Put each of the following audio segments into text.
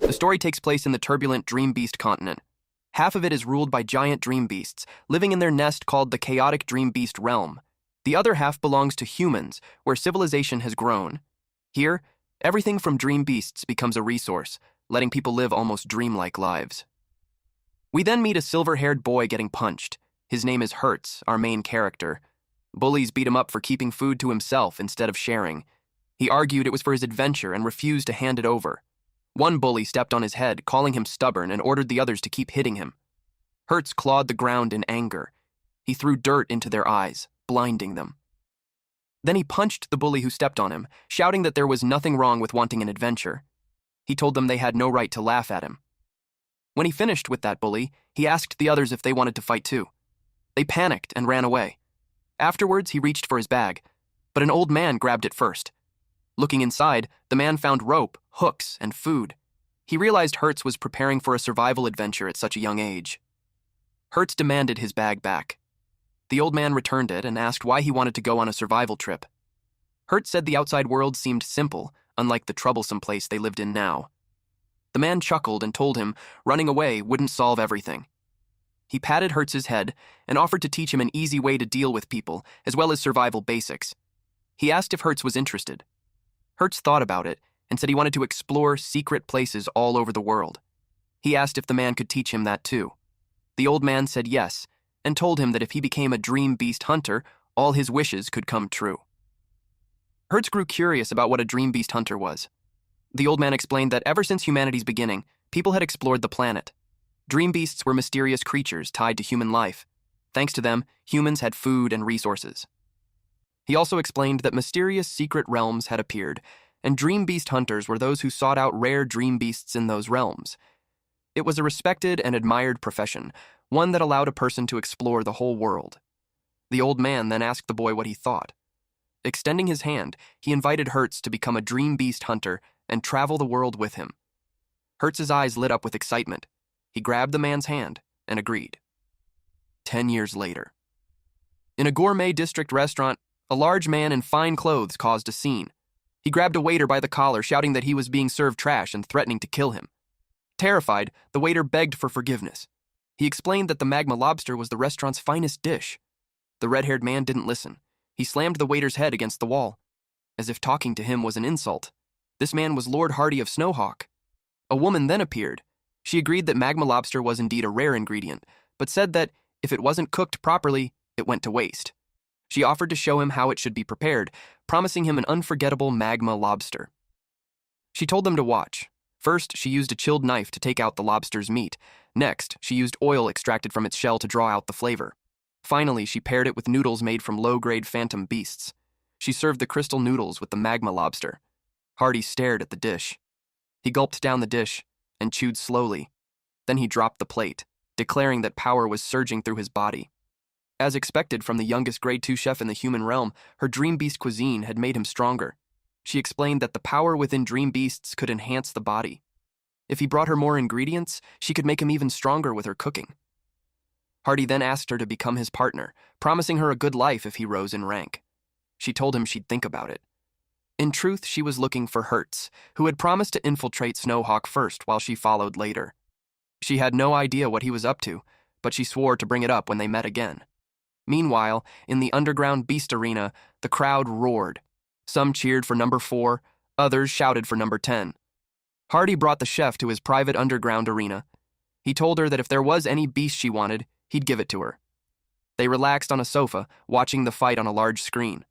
The story takes place in the turbulent Dream Beast continent. Half of it is ruled by giant dream beasts, living in their nest called the chaotic Dream Beast realm. The other half belongs to humans, where civilization has grown. Here, everything from dream beasts becomes a resource, letting people live almost dreamlike lives. We then meet a silver-haired boy getting punched. His name is Hertz, our main character. Bullies beat him up for keeping food to himself instead of sharing. He argued it was for his adventure and refused to hand it over. One bully stepped on his head, calling him stubborn, and ordered the others to keep hitting him. Hertz clawed the ground in anger. He threw dirt into their eyes, blinding them. Then he punched the bully who stepped on him, shouting that there was nothing wrong with wanting an adventure. He told them they had no right to laugh at him. When he finished with that bully, he asked the others if they wanted to fight too. They panicked and ran away. Afterwards, he reached for his bag, but an old man grabbed it first. Looking inside, the man found rope, hooks, and food. He realized Hertz was preparing for a survival adventure at such a young age. Hertz demanded his bag back. The old man returned it and asked why he wanted to go on a survival trip. Hertz said the outside world seemed simple, unlike the troublesome place they lived in now. The man chuckled and told him running away wouldn't solve everything. He patted Hertz's head and offered to teach him an easy way to deal with people, as well as survival basics. He asked if Hertz was interested. Hertz thought about it and said he wanted to explore secret places all over the world. He asked if the man could teach him that too. The old man said yes, and told him that if he became a dream beast hunter, all his wishes could come true. Hertz grew curious about what a dream beast hunter was. The old man explained that ever since humanity's beginning, people had explored the planet. Dream beasts were mysterious creatures tied to human life. Thanks to them, humans had food and resources. He also explained that mysterious secret realms had appeared, and dream beast hunters were those who sought out rare dream beasts in those realms. It was a respected and admired profession, one that allowed a person to explore the whole world. The old man then asked the boy what he thought. Extending his hand, he invited Hertz to become a dream beast hunter and travel the world with him. Hertz's eyes lit up with excitement. He grabbed the man's hand and agreed. 10 years later. In a gourmet district restaurant, a large man in fine clothes caused a scene. He grabbed a waiter by the collar, shouting that he was being served trash and threatening to kill him. Terrified, the waiter begged for forgiveness. He explained that the magma lobster was the restaurant's finest dish. The red-haired man didn't listen. He slammed the waiter's head against the wall, as if talking to him was an insult. This man was Lord Hardy of Snowhawk. A woman then appeared. She agreed that magma lobster was indeed a rare ingredient, but said that if it wasn't cooked properly, it went to waste. She offered to show him how it should be prepared, promising him an unforgettable magma lobster. She told them to watch. First, she used a chilled knife to take out the lobster's meat. Next, she used oil extracted from its shell to draw out the flavor. Finally, she paired it with noodles made from low-grade phantom beasts. She served the crystal noodles with the magma lobster. Hardy stared at the dish. He gulped down the dish and chewed slowly. Then he dropped the plate, declaring that power was surging through his body. As expected from the youngest grade 2 chef in the human realm, her dream beast cuisine had made him stronger. She explained that the power within dream beasts could enhance the body. If he brought her more ingredients, she could make him even stronger with her cooking. Hardy then asked her to become his partner, promising her a good life if he rose in rank. She told him she'd think about it. In truth, she was looking for Hertz, who had promised to infiltrate Snowhawk first while she followed later. She had no idea what he was up to, but she swore to bring it up when they met again. Meanwhile, in the underground beast arena, the crowd roared. Some cheered for number 4, others shouted for number 10. Hardy brought the chef to his private underground arena. He told her that if there was any beast she wanted, he'd give it to her. They relaxed on a sofa, watching the fight on a large screen.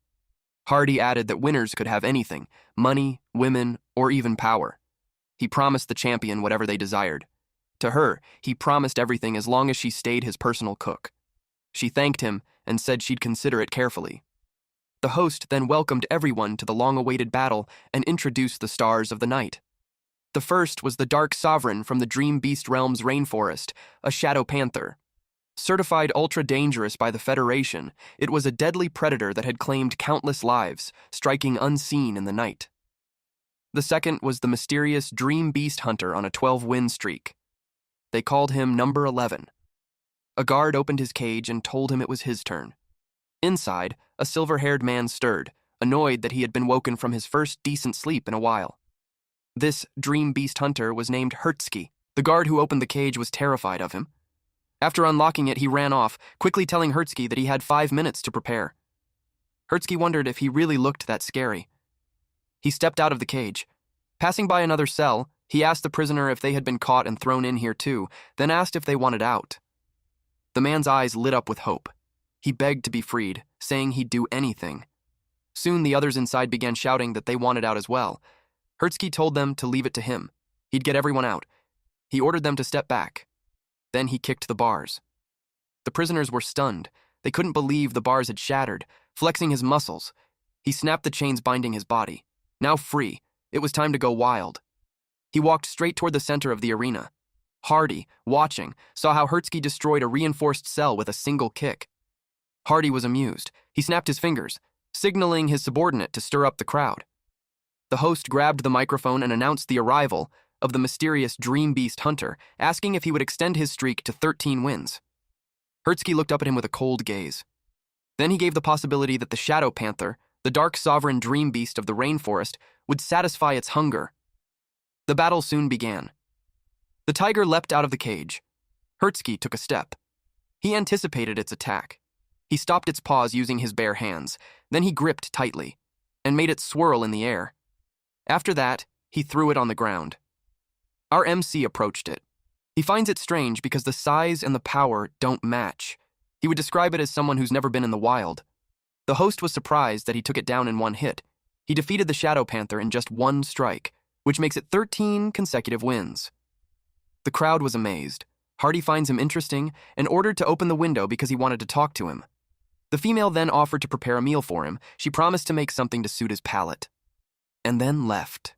Hardy added that winners could have anything: money, women, or even power. He promised the champion whatever they desired. To her, he promised everything as long as she stayed his personal cook. She thanked him and said she'd consider it carefully. The host then welcomed everyone to the long-awaited battle and introduced the stars of the night. The first was the Dark Sovereign from the Dream Beast Realm's rainforest, a shadow panther. Certified ultra-dangerous by the Federation, it was a deadly predator that had claimed countless lives, striking unseen in the night. The second was the mysterious Dream Beast Hunter on a 12-win streak. They called him Number 11. A guard opened his cage and told him it was his turn. Inside, a silver-haired man stirred, annoyed that he had been woken from his first decent sleep in a while. This dream beast hunter was named Hertzky. The guard who opened the cage was terrified of him. After unlocking it, he ran off, quickly telling Hertzky that he had 5 minutes to prepare. Hertzky wondered if he really looked that scary. He stepped out of the cage. Passing by another cell, he asked the prisoner if they had been caught and thrown in here too, then asked if they wanted out. The man's eyes lit up with hope. He begged to be freed, saying he'd do anything. Soon the others inside began shouting that they wanted out as well. Hertzky told them to leave it to him. He'd get everyone out. He ordered them to step back. Then he kicked the bars. The prisoners were stunned. They couldn't believe the bars had shattered, flexing his muscles. He snapped the chains binding his body. Now free, it was time to go wild. He walked straight toward the center of the arena. Hardy, watching, saw how Hertzky destroyed a reinforced cell with a single kick. Hardy was amused. He snapped his fingers, signaling his subordinate to stir up the crowd. The host grabbed the microphone and announced the arrival of the mysterious Dream Beast hunter, asking if he would extend his streak to 13 wins. Hertzky looked up at him with a cold gaze. Then he gave the possibility that the Shadow Panther, the dark sovereign dream beast of the rainforest, would satisfy its hunger. The battle soon began. The tiger leapt out of the cage. Hertzky took a step. He anticipated its attack. He stopped its paws using his bare hands. Then he gripped tightly and made it swirl in the air. After that, he threw it on the ground. Our MC approached it. He finds it strange because the size and the power don't match. He would describe it as someone who's never been in the wild. The host was surprised that he took it down in one hit. He defeated the Shadow Panther in just one strike, which makes it 13 consecutive wins. The crowd was amazed. Hardy finds him interesting and ordered to open the window because he wanted to talk to him. The female then offered to prepare a meal for him. She promised to make something to suit his palate. And then left.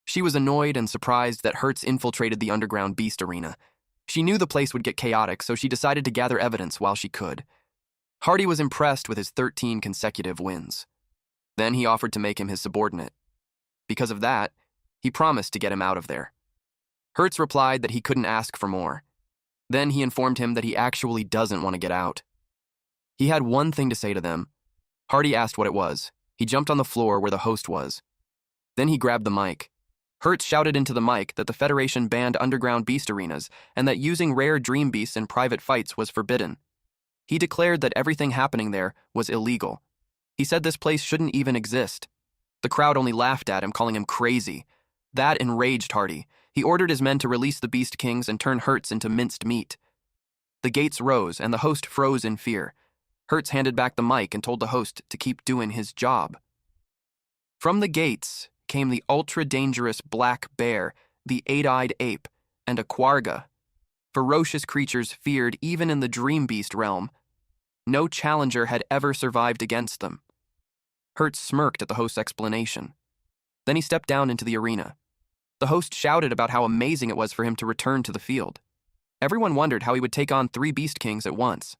She was annoyed and surprised that Hertz infiltrated the underground beast arena. She knew the place would get chaotic, so she decided to gather evidence while she could. Hardy was impressed with his 13 consecutive wins. Then he offered to make him his subordinate. Because of that, he promised to get him out of there. Hertz replied that he couldn't ask for more. Then he informed him that he actually doesn't want to get out. He had one thing to say to them. Hardy asked what it was. He jumped on the floor where the host was. Then he grabbed the mic. Hertz shouted into the mic that the Federation banned underground beast arenas and that using rare dream beasts in private fights was forbidden. He declared that everything happening there was illegal. He said this place shouldn't even exist. The crowd only laughed at him, calling him crazy. That enraged Hardy. He ordered his men to release the Beast Kings and turn Hertz into minced meat. The gates rose, and the host froze in fear. Hertz handed back the mic and told the host to keep doing his job. From the gates came the ultra-dangerous black bear, the eight-eyed ape, and a quagga. Ferocious creatures feared even in the dream beast realm. No challenger had ever survived against them. Hertz smirked at the host's explanation. Then he stepped down into the arena. The host shouted about how amazing it was for him to return to the field. Everyone wondered how he would take on 3 Beast Kings at once.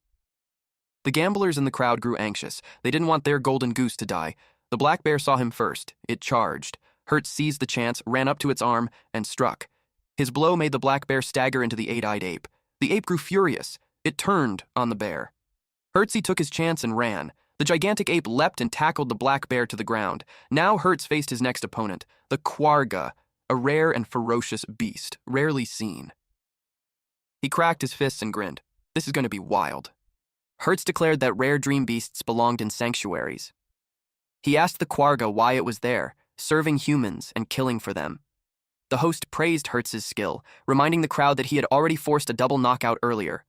The gamblers in the crowd grew anxious. They didn't want their golden goose to die. The black bear saw him first. It charged. Hertz seized the chance, ran up to its arm, and struck. His blow made the black bear stagger into the eight-eyed ape. The ape grew furious. It turned on the bear. Hertz took his chance and ran. The gigantic ape leapt and tackled the black bear to the ground. Now Hertz faced his next opponent, the quagga, a rare and ferocious beast, rarely seen. He cracked his fists and grinned. This is going to be wild. Hertz declared that rare dream beasts belonged in sanctuaries. He asked the quagga why it was there, serving humans and killing for them. The host praised Hertz's skill, reminding the crowd that he had already forced a double knockout earlier.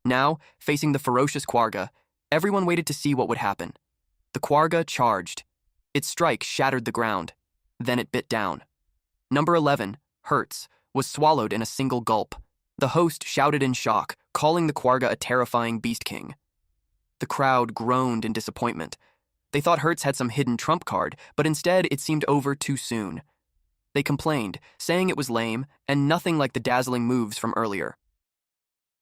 Now, facing the ferocious quagga, everyone waited to see what would happen. The quagga charged. Its strike shattered the ground. Then it bit down. Number 11, Hertz, was swallowed in a single gulp. The host shouted in shock, calling the quagga a terrifying beast king. The crowd groaned in disappointment. They thought Hertz had some hidden trump card, but instead it seemed over too soon. They complained, saying it was lame and nothing like the dazzling moves from earlier.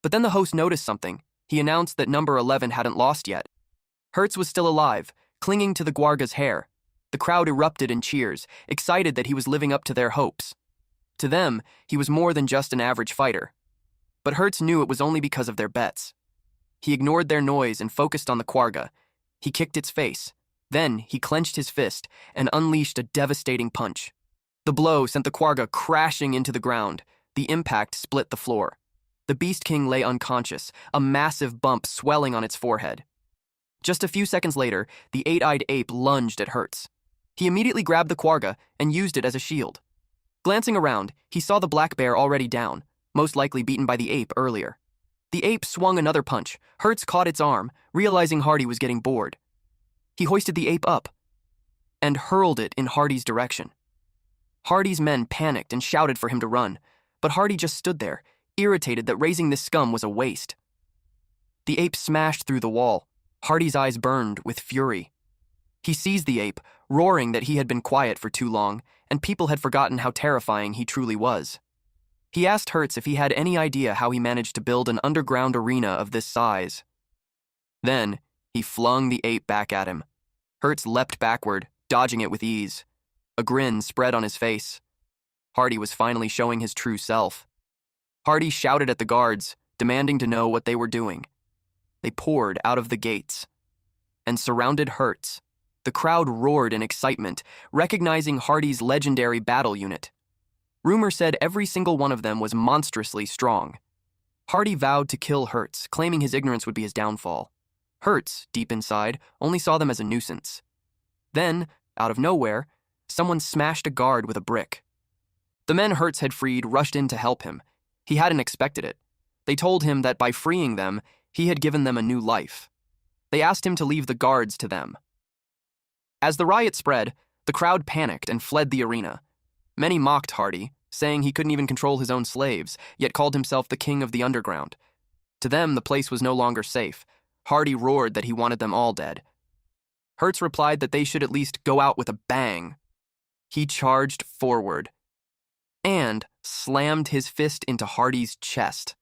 But then the host noticed something. He announced that number 11 hadn't lost yet. Hertz was still alive, clinging to the quagga's hair. The crowd erupted in cheers, excited that he was living up to their hopes. To them, he was more than just an average fighter. But Hertz knew it was only because of their bets. He ignored their noise and focused on the quagga. He kicked its face. Then he clenched his fist and unleashed a devastating punch. The blow sent the quagga crashing into the ground. The impact split the floor. The Beast King lay unconscious, a massive bump swelling on its forehead. Just a few seconds later, the eight-eyed ape lunged at Hertz. He immediately grabbed the quagga and used it as a shield. Glancing around, he saw the black bear already down, most likely beaten by the ape earlier. The ape swung another punch. Hertz caught its arm, realizing Hardy was getting bored. He hoisted the ape up and hurled it in Hardy's direction. Hardy's men panicked and shouted for him to run, but Hardy just stood there, irritated that raising this scum was a waste. The ape smashed through the wall. Hardy's eyes burned with fury. He seized the ape, roaring that he had been quiet for too long, and people had forgotten how terrifying he truly was. He asked Hertz if he had any idea how he managed to build an underground arena of this size. Then, he flung the ape back at him. Hertz leapt backward, dodging it with ease. A grin spread on his face. Hardy was finally showing his true self. Hardy shouted at the guards, demanding to know what they were doing. They poured out of the gates and surrounded Hertz. The crowd roared in excitement, recognizing Hardy's legendary battle unit. Rumor said every single one of them was monstrously strong. Hardy vowed to kill Hertz, claiming his ignorance would be his downfall. Hertz, deep inside, only saw them as a nuisance. Then, out of nowhere, someone smashed a guard with a brick. The men Hertz had freed rushed in to help him. He hadn't expected it. They told him that by freeing them, he had given them a new life. They asked him to leave the guards to them. As the riot spread, the crowd panicked and fled the arena. Many mocked Hardy, saying he couldn't even control his own slaves, yet called himself the king of the underground. To them, the place was no longer safe. Hardy roared that he wanted them all dead. Hertz replied that they should at least go out with a bang. He charged forward and slammed his fist into Hardy's chest.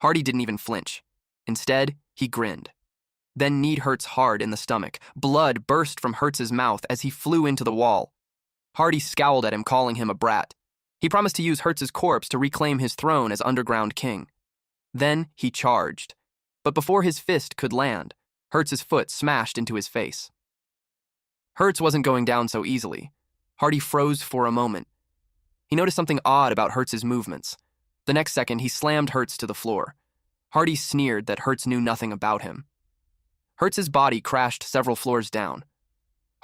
Hardy didn't even flinch. Instead, he grinned. Then kneed Hertz hard in the stomach. Blood burst from Hertz's mouth as he flew into the wall. Hardy scowled at him, calling him a brat. He promised to use Hertz's corpse to reclaim his throne as underground king. Then he charged. But before his fist could land, Hertz's foot smashed into his face. Hertz wasn't going down so easily. Hardy froze for a moment. He noticed something odd about Hertz's movements. The next second, he slammed Hertz to the floor. Hardy sneered that Hertz knew nothing about him. Hertz's body crashed several floors down.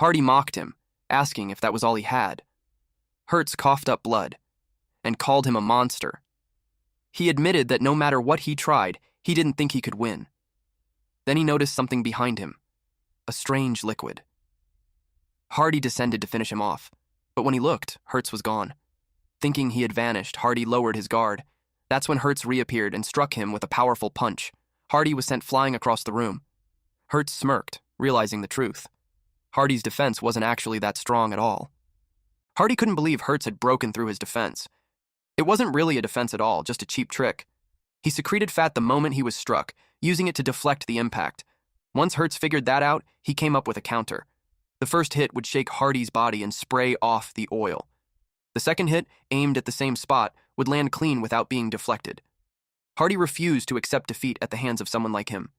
Hardy mocked him, asking if that was all he had. Hertz coughed up blood and called him a monster. He admitted that no matter what he tried, he didn't think he could win. Then he noticed something behind him, a strange liquid. Hardy descended to finish him off, but when he looked, Hertz was gone. Thinking he had vanished, Hardy lowered his guard. That's when Hertz reappeared and struck him with a powerful punch. Hardy was sent flying across the room. Hertz smirked, realizing the truth. Hardy's defense wasn't actually that strong at all. Hardy couldn't believe Hertz had broken through his defense. It wasn't really a defense at all, just a cheap trick. He secreted fat the moment he was struck, using it to deflect the impact. Once Hertz figured that out, he came up with a counter. The first hit would shake Hardy's body and spray off the oil. The second hit, aimed at the same spot, would land clean without being deflected. Hardy refused to accept defeat at the hands of someone like him.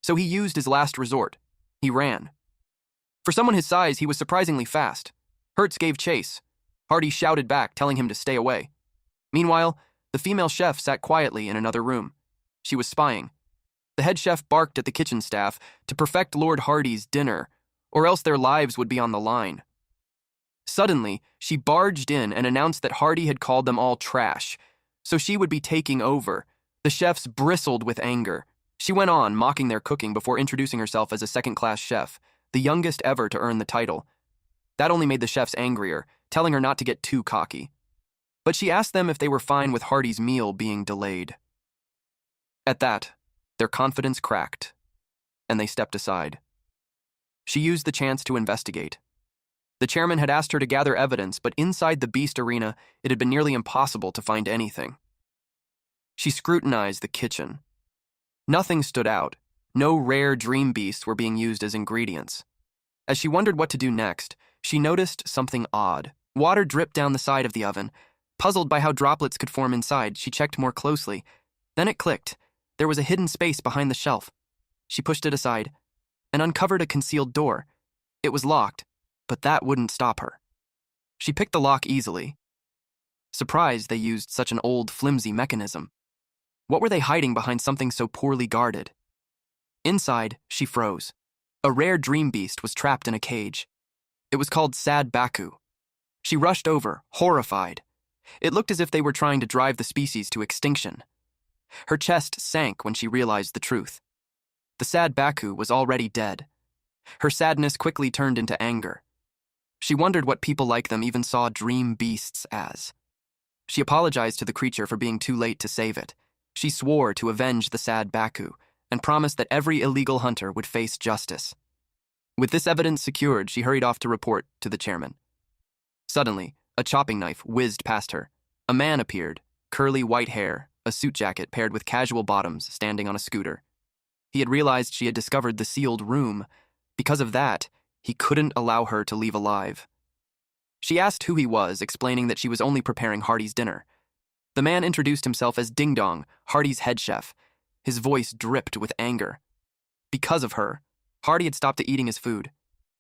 So he used his last resort. He ran. For someone his size, he was surprisingly fast. Hertz gave chase. Hardy shouted back, telling him to stay away. Meanwhile, the female chef sat quietly in another room. She was spying. The head chef barked at the kitchen staff to perfect Lord Hardy's dinner, or else their lives would be on the line. Suddenly, she barged in and announced that Hardy had called them all trash, so she would be taking over. The chefs bristled with anger. She went on, mocking their cooking before introducing herself as a second-class chef, the youngest ever to earn the title. That only made the chefs angrier, telling her not to get too cocky. But she asked them if they were fine with Hardy's meal being delayed. At that, their confidence cracked, and they stepped aside. She used the chance to investigate. The chairman had asked her to gather evidence, but inside the beast arena, it had been nearly impossible to find anything. She scrutinized the kitchen. Nothing stood out. No rare dream beasts were being used as ingredients. As she wondered what to do next, she noticed something odd. Water dripped down the side of the oven. Puzzled by how droplets could form inside, she checked more closely. Then it clicked. There was a hidden space behind the shelf. She pushed it aside and uncovered a concealed door. It was locked, but that wouldn't stop her. She picked the lock easily. surprised they used such an old, flimsy mechanism. What were they hiding behind something so poorly guarded? Inside, she froze. A rare dream beast was trapped in a cage. It was called Sad Baku. She rushed over, horrified. It looked as if they were trying to drive the species to extinction. Her chest sank when she realized the truth. The Sad Baku was already dead. Her sadness quickly turned into anger. She wondered what people like them even saw dream beasts as. She apologized to the creature for being too late to save it. She swore to avenge the Sad Baku and promised that every illegal hunter would face justice. With this evidence secured, she hurried off to report to the chairman. Suddenly, a chopping knife whizzed past her. A man appeared, curly white hair, a suit jacket paired with casual bottoms, standing on a scooter. He had realized she had discovered the sealed room. Because of that, he couldn't allow her to leave alive. She asked who he was, explaining that she was only preparing Hardy's dinner. The man introduced himself as Ding Dong, Hardy's head chef. His voice dripped with anger. Because of her, Hardy had stopped eating his food.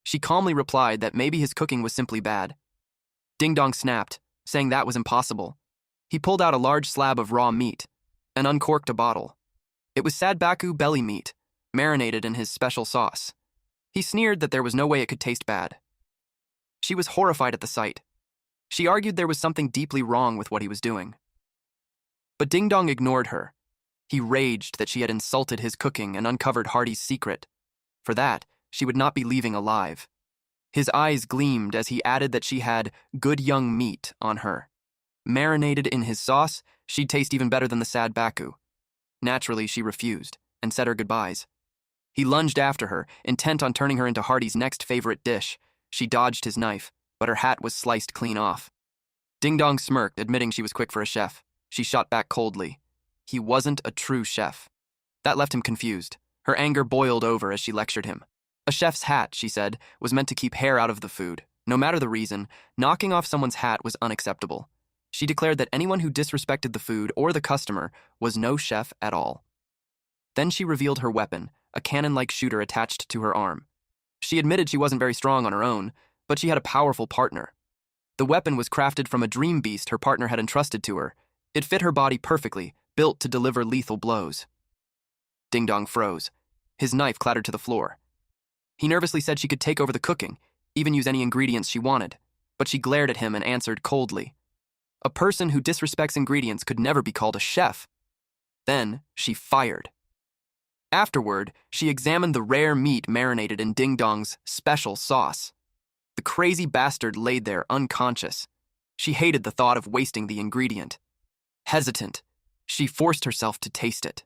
She calmly replied that maybe his cooking was simply bad. Ding Dong snapped, saying that was impossible. He pulled out a large slab of raw meat and uncorked a bottle. It was Sad Baku belly meat, marinated in his special sauce. He sneered that there was no way it could taste bad. She was horrified at the sight. She argued there was something deeply wrong with what he was doing. But Ding Dong ignored her. He raged that she had insulted his cooking and uncovered Hardy's secret. For that, she would not be leaving alive. His eyes gleamed as he added that she had good young meat on her. Marinated in his sauce, she'd taste even better than the Sad Baku. Naturally, she refused and said her goodbyes. He lunged after her, intent on turning her into Hardy's next favorite dish. She dodged his knife, but her hat was sliced clean off. Ding Dong smirked, admitting she was quick for a chef. She shot back coldly. He wasn't a true chef. That left him confused. Her anger boiled over as she lectured him. A chef's hat, she said, was meant to keep hair out of the food. No matter the reason, knocking off someone's hat was unacceptable. She declared that anyone who disrespected the food or the customer was no chef at all. Then she revealed her weapon, a cannon-like shooter attached to her arm. She admitted she wasn't very strong on her own, but she had a powerful partner. The weapon was crafted from a dream beast her partner had entrusted to her. It fit her body perfectly, built to deliver lethal blows. Ding Dong froze. His knife clattered to the floor. He nervously said she could take over the cooking, even use any ingredients she wanted, but she glared at him and answered coldly. A person who disrespects ingredients could never be called a chef. Then she fired. Afterward, she examined the rare meat marinated in Ding Dong's special sauce. The crazy bastard laid there unconscious. She hated the thought of wasting the ingredient. Hesitant, she forced herself to taste it.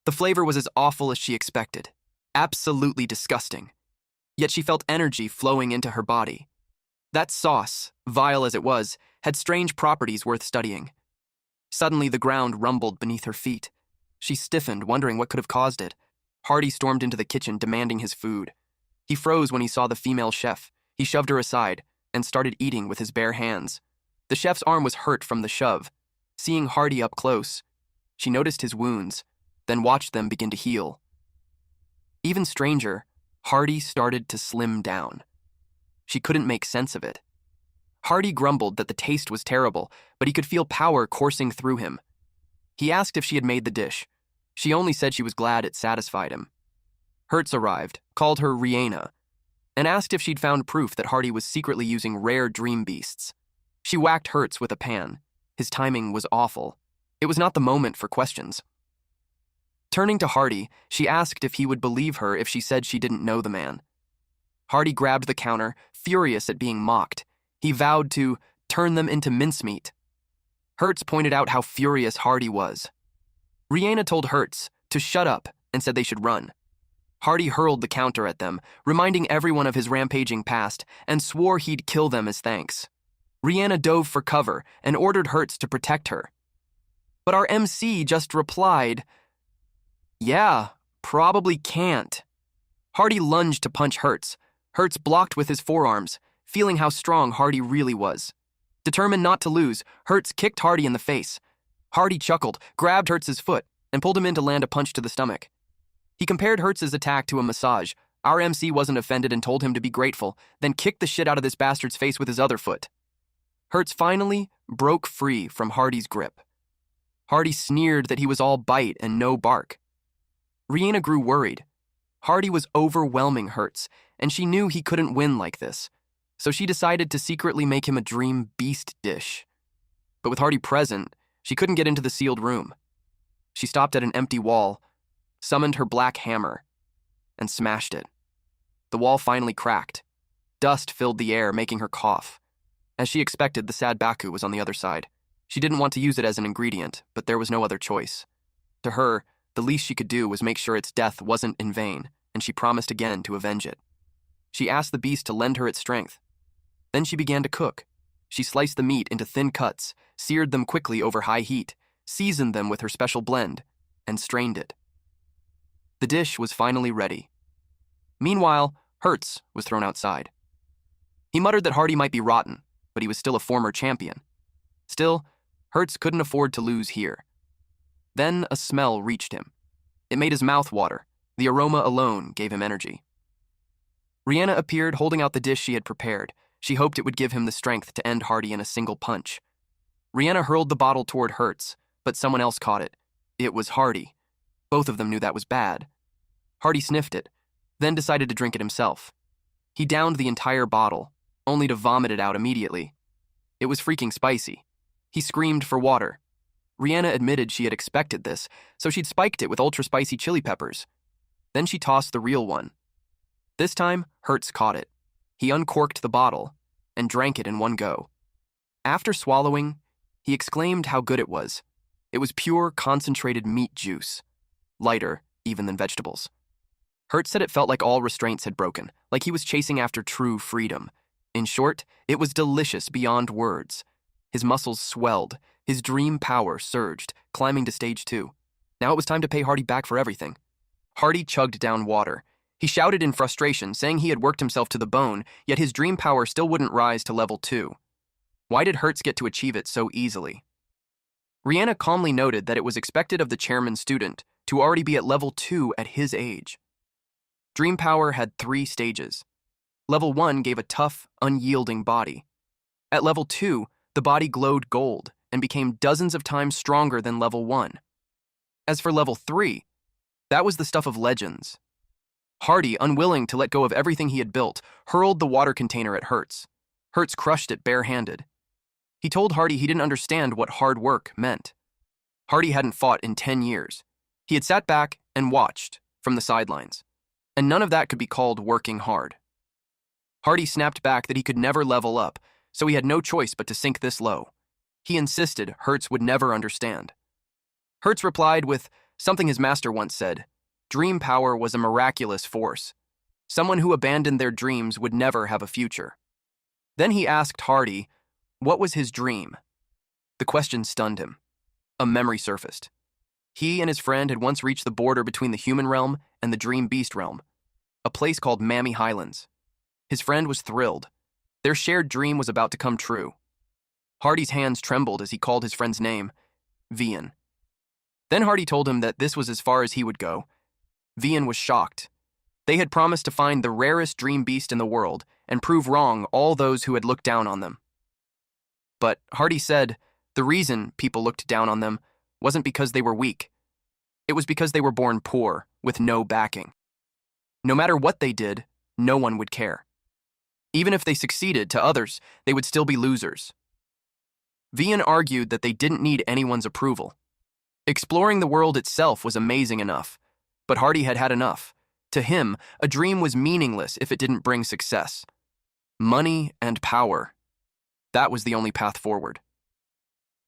The flavor was as awful as she expected. Absolutely disgusting. Yet she felt energy flowing into her body. That sauce, vile as it was, had strange properties worth studying. Suddenly, the ground rumbled beneath her feet. She stiffened, wondering what could have caused it. Hardy stormed into the kitchen, demanding his food. He froze when he saw the female chef. He shoved her aside and started eating with his bare hands. The chef's arm was hurt from the shove. Seeing Hardy up close, she noticed his wounds, then watched them begin to heal. Even stranger, Hardy started to slim down. She couldn't make sense of it. Hardy grumbled that the taste was terrible, but he could feel power coursing through him. He asked if she had made the dish. She only said she was glad it satisfied him. Hertz arrived, called her Rihanna, and asked if she'd found proof that Hardy was secretly using rare dream beasts. She whacked Hertz with a pan. His timing was awful. It was not the moment for questions. Turning to Hardy, she asked if he would believe her if she said she didn't know the man. Hardy grabbed the counter, furious at being mocked. He vowed to turn them into mincemeat. Hertz pointed out how furious Hardy was. Rihanna told Hertz to shut up and said they should run. Hardy hurled the counter at them, reminding everyone of his rampaging past, and swore he'd kill them as thanks. Rihanna dove for cover and ordered Hertz to protect her. But our MC just replied, "Yeah, probably can't." Hardy lunged to punch Hertz. Hertz blocked with his forearms, feeling how strong Hardy really was. Determined not to lose, Hertz kicked Hardy in the face. Hardy chuckled, grabbed Hertz's foot, and pulled him in to land a punch to the stomach. He compared Hertz's attack to a massage. Our MC wasn't offended and told him to be grateful, then kicked the shit out of this bastard's face with his other foot. Hertz finally broke free from Hardy's grip. Hardy sneered that he was all bite and no bark. Rihanna grew worried. Hardy was overwhelming Hertz, and she knew he couldn't win like this, so she decided to secretly make him a dream beast dish. But with Hardy present, she couldn't get into the sealed room. She stopped at an empty wall, summoned her black hammer, and smashed it. The wall finally cracked. Dust filled the air, making her cough. As she expected, the sad Baku was on the other side. She didn't want to use it as an ingredient, but there was no other choice. To her, the least she could do was make sure its death wasn't in vain, and she promised again to avenge it. She asked the beast to lend her its strength. Then she began to cook. She sliced the meat into thin cuts, seared them quickly over high heat, seasoned them with her special blend, and strained it. The dish was finally ready. Meanwhile, Hertz was thrown outside. He muttered that Hardy might be rotten, but he was still a former champion. Still, Hertz couldn't afford to lose here. Then a smell reached him. It made his mouth water. The aroma alone gave him energy. Rihanna appeared holding out the dish she had prepared. She hoped it would give him the strength to end Hardy in a single punch. Rihanna hurled the bottle toward Hertz, but someone else caught it. It was Hardy. Both of them knew that was bad. Hardy sniffed it, then decided to drink it himself. He downed the entire bottle, only to vomit it out immediately. It was freaking spicy. He screamed for water. Rihanna admitted she had expected this, so she'd spiked it with ultra-spicy chili peppers. Then she tossed the real one. This time, Hertz caught it. He uncorked the bottle and drank it in one go. After swallowing, he exclaimed how good it was. It was pure, concentrated meat juice, lighter even than vegetables. Hertz said it felt like all restraints had broken, like he was chasing after true freedom. In short, it was delicious beyond words. His muscles swelled, his dream power surged, climbing to stage 2. Now it was time to pay Hardy back for everything. Hardy chugged down water. He shouted in frustration, saying he had worked himself to the bone, yet his dream power still wouldn't rise to level 2. Why did Hertz get to achieve it so easily? Rihanna calmly noted that it was expected of the chairman's student to already be at level 2 at his age. Dream power had 3 stages. Level 1 gave a tough, unyielding body. At level 2, the body glowed gold and became dozens of times stronger than level 1. As for level 3, that was the stuff of legends. Hardy, unwilling to let go of everything he had built, hurled the water container at Hertz. Hertz crushed it barehanded. He told Hardy he didn't understand what hard work meant. Hardy hadn't fought in 10 years. He had sat back and watched from the sidelines, and none of that could be called working hard. Hardy snapped back that he could never level up, so he had no choice but to sink this low. He insisted Hertz would never understand. Hertz replied with something his master once said: dream power was a miraculous force. Someone who abandoned their dreams would never have a future. Then he asked Hardy, what was his dream? The question stunned him. A memory surfaced. He and his friend had once reached the border between the human realm and the dream beast realm, a place called Mammy Highlands. His friend was thrilled. Their shared dream was about to come true. Hardy's hands trembled as he called his friend's name, Vian. Then Hardy told him that this was as far as he would go. Vian was shocked. They had promised to find the rarest dream beast in the world and prove wrong all those who had looked down on them. But Hardy said the reason people looked down on them wasn't because they were weak. It was because they were born poor, with no backing. No matter what they did, no one would care. Even if they succeeded to others, they would still be losers. Vian argued that they didn't need anyone's approval. Exploring the world itself was amazing enough, but Hardy had had enough. To him, a dream was meaningless if it didn't bring success. Money and power. That was the only path forward.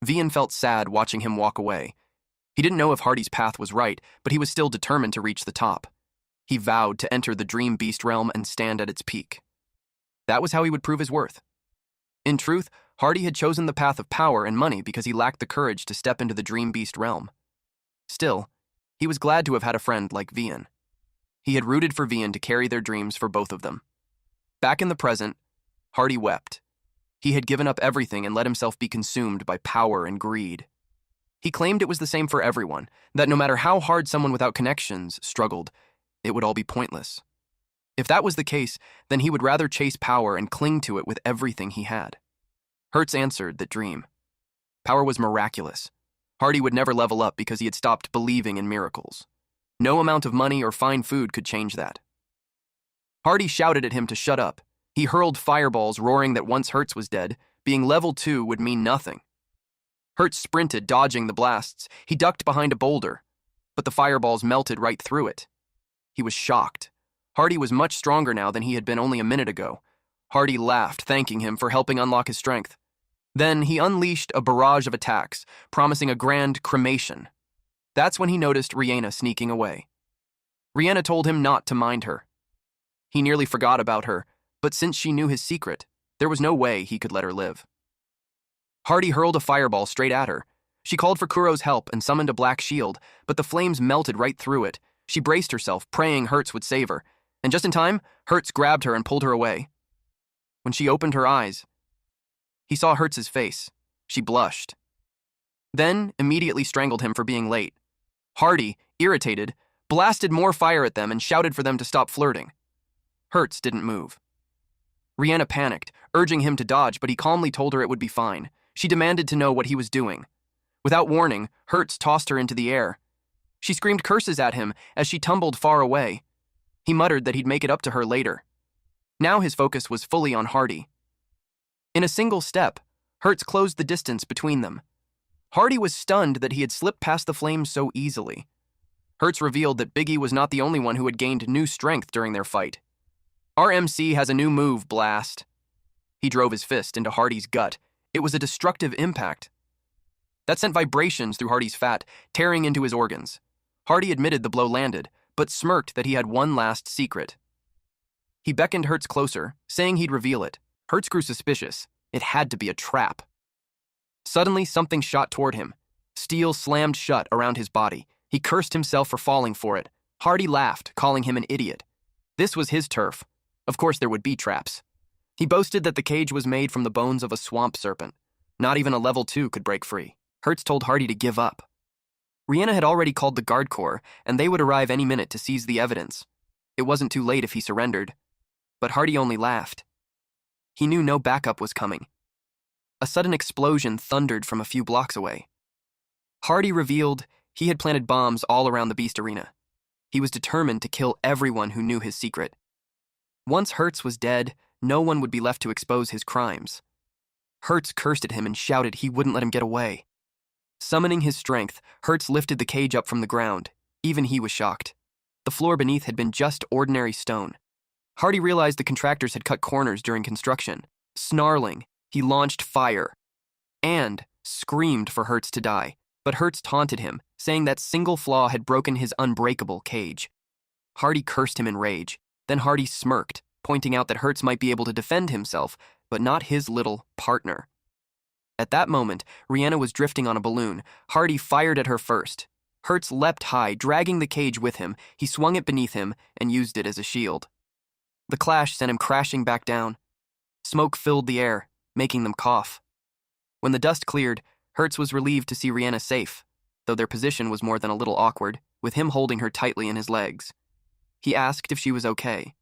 Vian felt sad watching him walk away. He didn't know if Hardy's path was right, but he was still determined to reach the top. He vowed to enter the dream beast realm and stand at its peak. That was how he would prove his worth. In truth, Hardy had chosen the path of power and money because he lacked the courage to step into the dream beast realm. Still, he was glad to have had a friend like Vian. He had rooted for Vian to carry their dreams for both of them. Back in the present, Hardy wept. He had given up everything and let himself be consumed by power and greed. He claimed it was the same for everyone, that no matter how hard someone without connections struggled, it would all be pointless. If that was the case, then he would rather chase power and cling to it with everything he had. Hertz answered that dream. Power was miraculous. Hardy would never level up because he had stopped believing in miracles. No amount of money or fine food could change that. Hardy shouted at him to shut up. He hurled fireballs, roaring that once Hertz was dead, being level 2 would mean nothing. Hertz sprinted, dodging the blasts. He ducked behind a boulder, but the fireballs melted right through it. He was shocked. Hardy was much stronger now than he had been only a minute ago. Hardy laughed, thanking him for helping unlock his strength. Then he unleashed a barrage of attacks, promising a grand cremation. That's when he noticed Rihanna sneaking away. Rihanna told him not to mind her. He nearly forgot about her, but since she knew his secret, there was no way he could let her live. Hardy hurled a fireball straight at her. She called for Kuro's help and summoned a black shield, but the flames melted right through it. She braced herself, praying Hertz would save her, and just in time, Hertz grabbed her and pulled her away. When she opened her eyes, he saw Hertz's face. She blushed. Then immediately strangled him for being late. Hardy, irritated, blasted more fire at them and shouted for them to stop flirting. Hertz didn't move. Rihanna panicked, urging him to dodge, but he calmly told her it would be fine. She demanded to know what he was doing. Without warning, Hertz tossed her into the air. She screamed curses at him as she tumbled far away. He muttered that he'd make it up to her later. Now his focus was fully on Hardy. In a single step, Hertz closed the distance between them. Hardy was stunned that he had slipped past the flames so easily. Hertz revealed that Biggie was not the only one who had gained new strength during their fight. "Our MC has a new move, Blast." He drove his fist into Hardy's gut. It was a destructive impact that sent vibrations through Hardy's fat, tearing into his organs. Hardy admitted the blow landed, but smirked that he had one last secret. He beckoned Hertz closer, saying he'd reveal it. Hertz grew suspicious. It had to be a trap. Suddenly, something shot toward him. Steel slammed shut around his body. He cursed himself for falling for it. Hardy laughed, calling him an idiot. This was his turf. Of course there would be traps. He boasted that the cage was made from the bones of a swamp serpent. Not even a level 2 could break free. Hertz told Hardy to give up. Rihanna had already called the guard corps, and they would arrive any minute to seize the evidence. It wasn't too late if he surrendered. But Hardy only laughed. He knew no backup was coming. A sudden explosion thundered from a few blocks away. Hardy revealed he had planted bombs all around the Beast Arena. He was determined to kill everyone who knew his secret. Once Hertz was dead, no one would be left to expose his crimes. Hertz cursed at him and shouted he wouldn't let him get away. Summoning his strength, Hertz lifted the cage up from the ground. Even he was shocked. The floor beneath had been just ordinary stone. Hardy realized the contractors had cut corners during construction. Snarling, he launched fire and screamed for Hertz to die, but Hertz taunted him, saying that single flaw had broken his unbreakable cage. Hardy cursed him in rage. Then Hardy smirked, pointing out that Hertz might be able to defend himself, but not his little partner. At that moment, Rihanna was drifting on a balloon. Hardy fired at her first. Hertz leapt high, dragging the cage with him. He swung it beneath him and used it as a shield. The clash sent him crashing back down. Smoke filled the air, making them cough. When the dust cleared, Hertz was relieved to see Rihanna safe, though their position was more than a little awkward, with him holding her tightly in his legs. He asked if she was okay.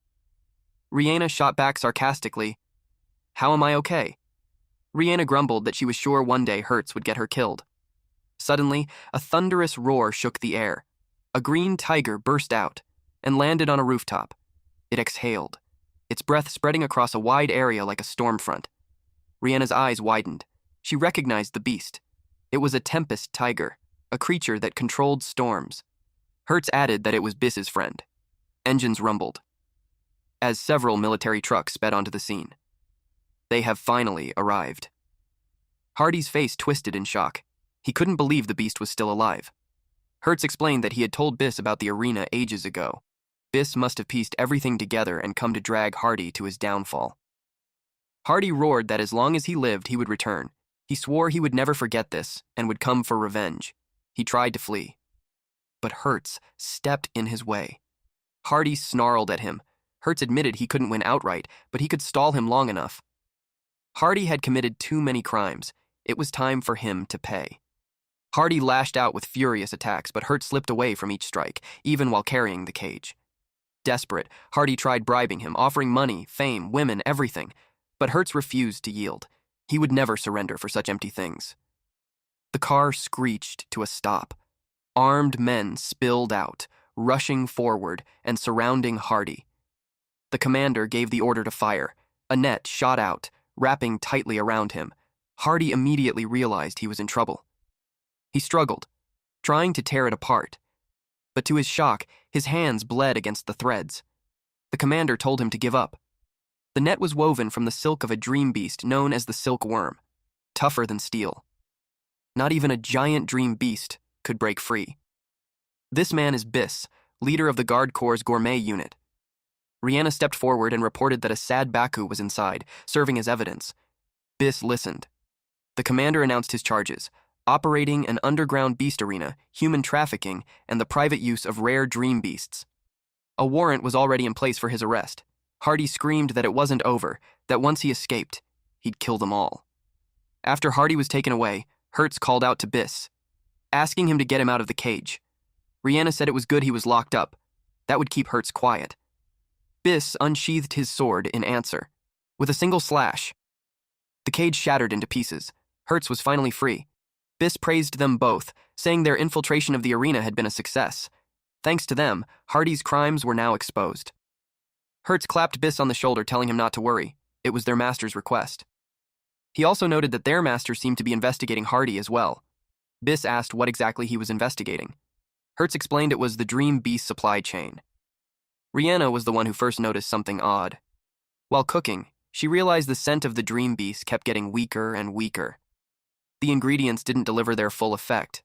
Rihanna shot back sarcastically, "How am I okay?" Rihanna grumbled that she was sure one day Hertz would get her killed. Suddenly, a thunderous roar shook the air. A green tiger burst out and landed on a rooftop. It exhaled, its breath spreading across a wide area like a storm front. Rihanna's eyes widened. She recognized the beast. It was a tempest tiger, a creature that controlled storms. Hertz added that it was Biss's friend. Engines rumbled as several military trucks sped onto the scene. They have finally arrived. Hardy's face twisted in shock. He couldn't believe the beast was still alive. Hertz explained that he had told Biss about the arena ages ago. Biss must have pieced everything together and come to drag Hardy to his downfall. Hardy roared that as long as he lived, he would return. He swore he would never forget this and would come for revenge. He tried to flee, but Hertz stepped in his way. Hardy snarled at him. Hertz admitted he couldn't win outright, but he could stall him long enough. Hardy had committed too many crimes. It was time for him to pay. Hardy lashed out with furious attacks, but Hertz slipped away from each strike, even while carrying the cage. Desperate, Hardy tried bribing him, offering money, fame, women, everything, but Hertz refused to yield. He would never surrender for such empty things. The car screeched to a stop. Armed men spilled out, rushing forward and surrounding Hardy. The commander gave the order to fire. A net shot out, wrapping tightly around him. Hardy immediately realized he was in trouble. He struggled, trying to tear it apart. But to his shock, his hands bled against the threads. The commander told him to give up. The net was woven from the silk of a dream beast known as the silkworm, tougher than steel. Not even a giant dream beast could break free. This man is Biss, leader of the Guard Corps' gourmet unit. Rihanna stepped forward and reported that a sad Baku was inside, serving as evidence. Biss listened. The commander announced his charges: operating an underground beast arena, human trafficking, and the private use of rare dream beasts. A warrant was already in place for his arrest. Hardy screamed that it wasn't over, that once he escaped, he'd kill them all. After Hardy was taken away, Hertz called out to Biss, asking him to get him out of the cage. Rihanna said it was good he was locked up. That would keep Hertz quiet. Biss unsheathed his sword in answer. With a single slash, the cage shattered into pieces. Hertz was finally free. Biss praised them both, saying their infiltration of the arena had been a success. Thanks to them, Hardy's crimes were now exposed. Hertz clapped Biss on the shoulder, telling him not to worry. It was their master's request. He also noted that their master seemed to be investigating Hardy as well. Biss asked what exactly he was investigating. Hertz explained it was the Dream Beast supply chain. Rihanna was the one who first noticed something odd. While cooking, she realized the scent of the Dream Beast kept getting weaker and weaker. The ingredients didn't deliver their full effect.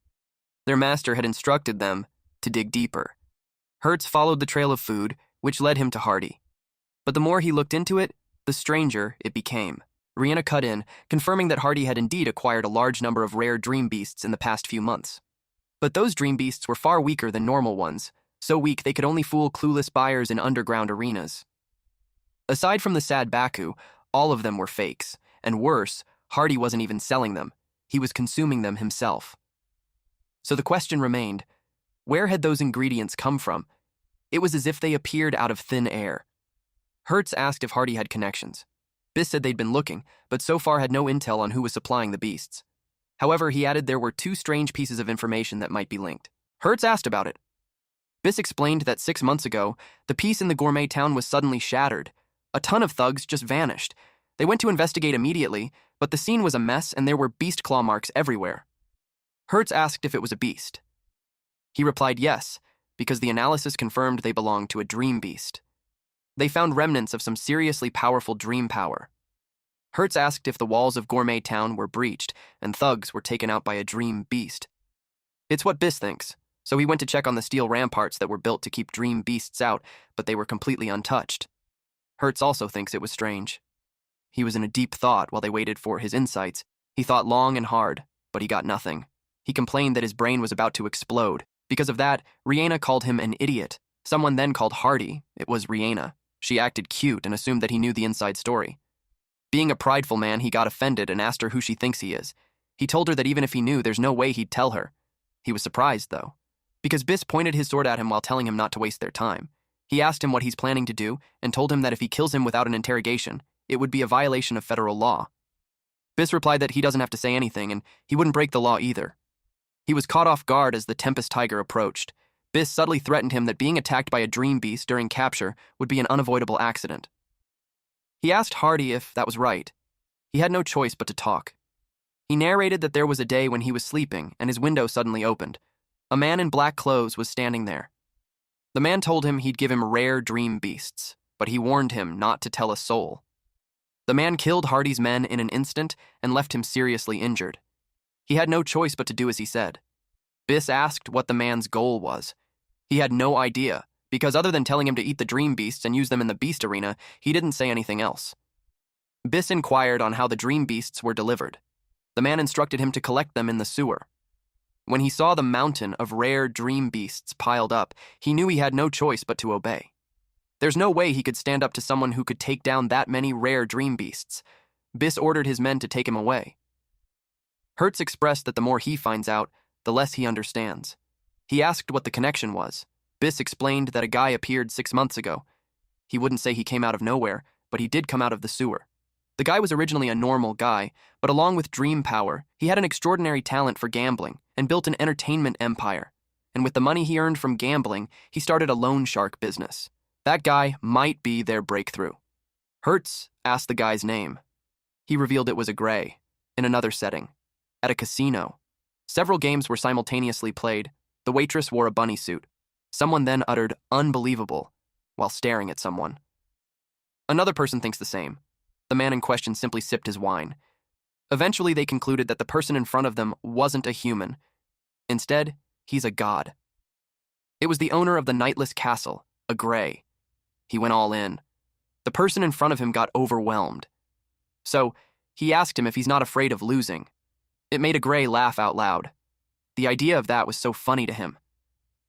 Their master had instructed them to dig deeper. Hertz followed the trail of food, which led him to Hardy. But the more he looked into it, the stranger it became. Rihanna cut in, confirming that Hardy had indeed acquired a large number of rare dream beasts in the past few months. But those dream beasts were far weaker than normal ones, so weak they could only fool clueless buyers in underground arenas. Aside from the sad Baku, all of them were fakes, and worse, Hardy wasn't even selling them. He was consuming them himself. So the question remained, where had those ingredients come from? It was as if they appeared out of thin air. Hertz asked if Hardy had connections. Biss said they'd been looking, but so far had no intel on who was supplying the beasts. However, he added there were two strange pieces of information that might be linked. Hertz asked about it. Biss explained that 6 months ago, the peace in the gourmet town was suddenly shattered. A ton of thugs just vanished. They went to investigate immediately, but the scene was a mess and there were beast claw marks everywhere. Hertz asked if it was a beast. He replied yes, because the analysis confirmed they belonged to a dream beast. They found remnants of some seriously powerful dream power. Hertz asked if the walls of Gourmet Town were breached and thugs were taken out by a dream beast. It's what Biss thinks, so he went to check on the steel ramparts that were built to keep dream beasts out, but they were completely untouched. Hertz also thinks it was strange. He was in a deep thought while they waited for his insights. He thought long and hard, but he got nothing. He complained that his brain was about to explode. Because of that, Rihanna called him an idiot. Someone then called Hardy. It was Rihanna. She acted cute and assumed that he knew the inside story. Being a prideful man, he got offended and asked her who she thinks he is. He told her that even if he knew, there's no way he'd tell her. He was surprised, though, because Biss pointed his sword at him while telling him not to waste their time. He asked him what he's planning to do and told him that if he kills him without an interrogation, it would be a violation of federal law. Biss replied that he doesn't have to say anything and he wouldn't break the law either. He was caught off guard as the Tempest Tiger approached. Biss subtly threatened him that being attacked by a dream beast during capture would be an unavoidable accident. He asked Hardy if that was right. He had no choice but to talk. He narrated that there was a day when he was sleeping and his window suddenly opened. A man in black clothes was standing there. The man told him he'd give him rare dream beasts, but he warned him not to tell a soul. The man killed Hardy's men in an instant and left him seriously injured. He had no choice but to do as he said. Biss asked what the man's goal was. He had no idea, because other than telling him to eat the dream beasts and use them in the beast arena, he didn't say anything else. Biss inquired on how the dream beasts were delivered. The man instructed him to collect them in the sewer. When he saw the mountain of rare dream beasts piled up, he knew he had no choice but to obey. There's no way he could stand up to someone who could take down that many rare dream beasts. Biss ordered his men to take him away. Hertz expressed that the more he finds out, the less he understands. He asked what the connection was. Biss explained that a guy appeared 6 months ago. He wouldn't say he came out of nowhere, but he did come out of the sewer. The guy was originally a normal guy, but along with dream power, he had an extraordinary talent for gambling and built an entertainment empire. And with the money he earned from gambling, he started a loan shark business. That guy might be their breakthrough. Hertz asked the guy's name. He revealed it was a Gray, in another setting, at a casino. Several games were simultaneously played. The waitress wore a bunny suit. Someone then uttered, "Unbelievable," while staring at someone. Another person thinks the same. The man in question simply sipped his wine. Eventually, they concluded that the person in front of them wasn't a human. Instead, he's a god. It was the owner of the nightless castle, a Gray. He went all in. The person in front of him got overwhelmed. So, he asked him if he's not afraid of losing. It made a Gray laugh out loud. The idea of that was so funny to him.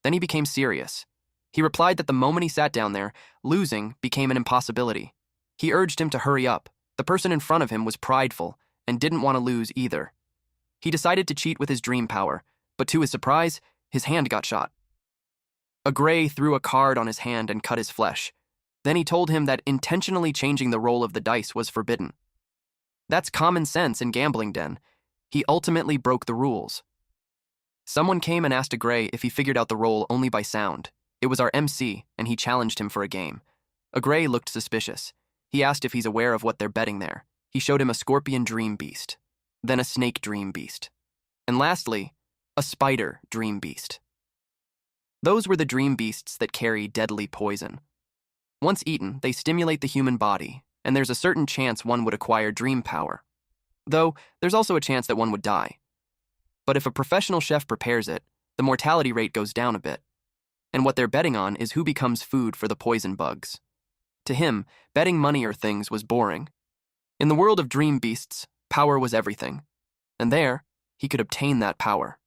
Then he became serious. He replied that the moment he sat down there, losing became an impossibility. He urged him to hurry up. The person in front of him was prideful and didn't want to lose either. He decided to cheat with his dream power, but to his surprise, his hand got shot. A Gray threw a card on his hand and cut his flesh. Then he told him that intentionally changing the roll of the dice was forbidden. That's common sense in gambling den. He ultimately broke the rules. Someone came and asked a Gray if he figured out the roll only by sound. It was our MC, and he challenged him for a game. A Gray looked suspicious. He asked if he's aware of what they're betting there. He showed him a scorpion dream beast, then a snake dream beast, and lastly, a spider dream beast. Those were the dream beasts that carry deadly poison. Once eaten, they stimulate the human body, and there's a certain chance one would acquire dream power. Though, there's also a chance that one would die. But if a professional chef prepares it, the mortality rate goes down a bit. And what they're betting on is who becomes food for the poison bugs. To him, betting money or things was boring. In the world of dream beasts, power was everything. And there, he could obtain that power.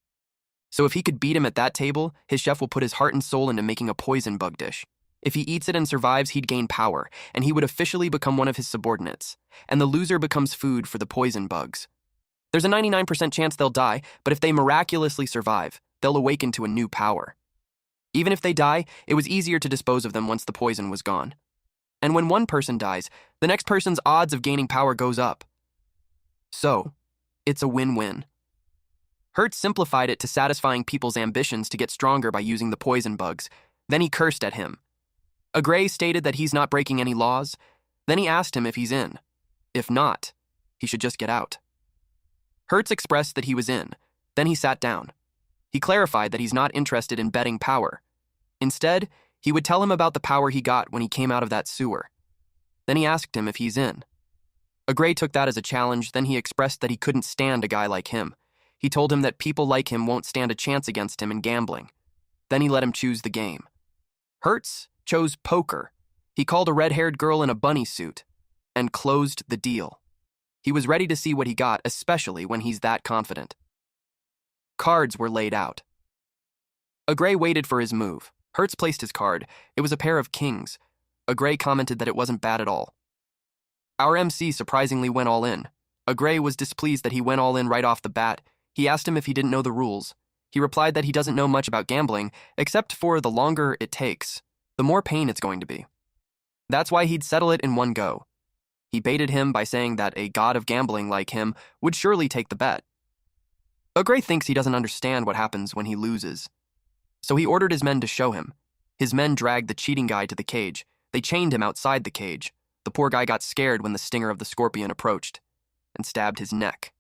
So if he could beat him at that table, his chef will put his heart and soul into making a poison bug dish. If he eats it and survives, he'd gain power, and he would officially become one of his subordinates. And the loser becomes food for the poison bugs. There's a 99% chance they'll die, but if they miraculously survive, they'll awaken to a new power. Even if they die, it was easier to dispose of them once the poison was gone. And when one person dies, the next person's odds of gaining power goes up. So, it's a win-win. Hertz simplified it to satisfying people's ambitions to get stronger by using the poison bugs. Then he cursed at him. A Gray stated that he's not breaking any laws. Then he asked him if he's in. If not, he should just get out. Hertz expressed that he was in. Then he sat down. He clarified that he's not interested in betting power. Instead, he would tell him about the power he got when he came out of that sewer. Then he asked him if he's in. A Gray took that as a challenge, then he expressed that he couldn't stand a guy like him. He told him that people like him won't stand a chance against him in gambling. Then he let him choose the game. Hertz chose poker. He called a red-haired girl in a bunny suit and closed the deal. He was ready to see what he got, especially when he's that confident. Cards were laid out. A Gray waited for his move. Hertz placed his card. It was a pair of kings. A Gray commented that it wasn't bad at all. Our MC surprisingly went all in. A Gray was displeased that he went all in right off the bat. He asked him if he didn't know the rules. He replied that he doesn't know much about gambling, except for the longer it takes, the more pain it's going to be. That's why he'd settle it in one go. He baited him by saying that a god of gambling like him would surely take the bet. A Gray thinks he doesn't understand what happens when he loses. So he ordered his men to show him. His men dragged the cheating guy to the cage. They chained him outside the cage. The poor guy got scared when the stinger of the scorpion approached and stabbed his neck.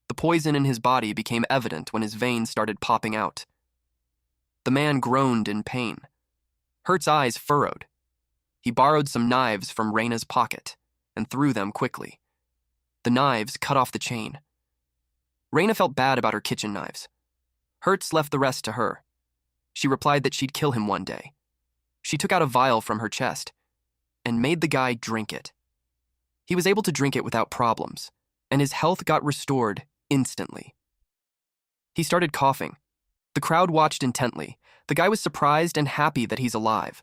The poison in his body became evident when his veins started popping out. The man groaned in pain. Hertz's eyes furrowed. He borrowed some knives from Raina's pocket and threw them quickly. The knives cut off the chain. Raina felt bad about her kitchen knives. Hertz left the rest to her. She replied that she'd kill him one day. She took out a vial from her chest and made the guy drink it. He was able to drink it without problems, and his health got restored instantly. He started coughing. The crowd watched intently. The guy was surprised and happy that he's alive.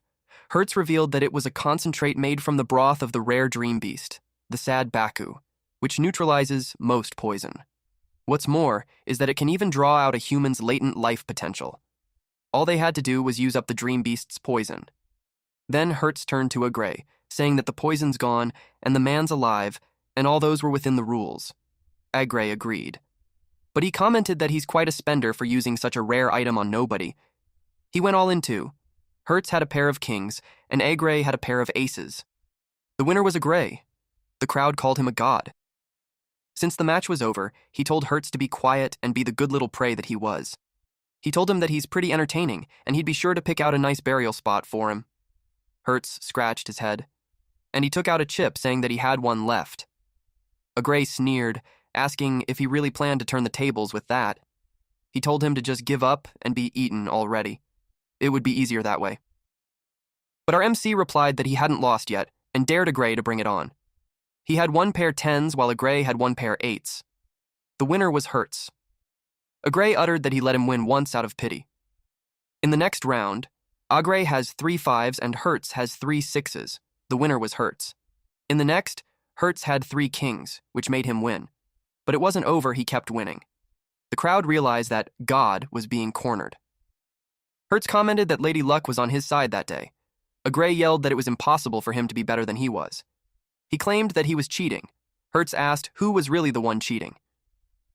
Hertz revealed that it was a concentrate made from the broth of the rare dream beast, the sad Baku, which neutralizes most poison. What's more is that it can even draw out a human's latent life potential. All they had to do was use up the dream beast's poison. Then Hertz turned to a Gray, saying that the poison's gone and the man's alive and all those were within the rules. Agray agreed. But he commented that he's quite a spender for using such a rare item on nobody. He went all in too. Hertz had a pair of kings, and Agray had a pair of aces. The winner was Agray. The crowd called him a god. Since the match was over, he told Hertz to be quiet and be the good little prey that he was. He told him that he's pretty entertaining, and he'd be sure to pick out a nice burial spot for him. Hertz scratched his head, and he took out a chip saying that he had one left. Agray sneered, asking if he really planned to turn the tables with that. He told him to just give up and be eaten already. It would be easier that way. But our MC replied that he hadn't lost yet and dared Agray to bring it on. He had one pair 10s while Agray had one pair 8s. The winner was Hertz. Agray uttered that he let him win once out of pity. In the next round, Agray has 3 5s and Hertz has 3 6s. The winner was Hertz. In the next, Hertz had 3 kings, which made him win. But it wasn't over, he kept winning. The crowd realized that God was being cornered. Hertz commented that Lady Luck was on his side that day. Agray yelled that it was impossible for him to be better than he was. He claimed that he was cheating. Hertz asked who was really the one cheating.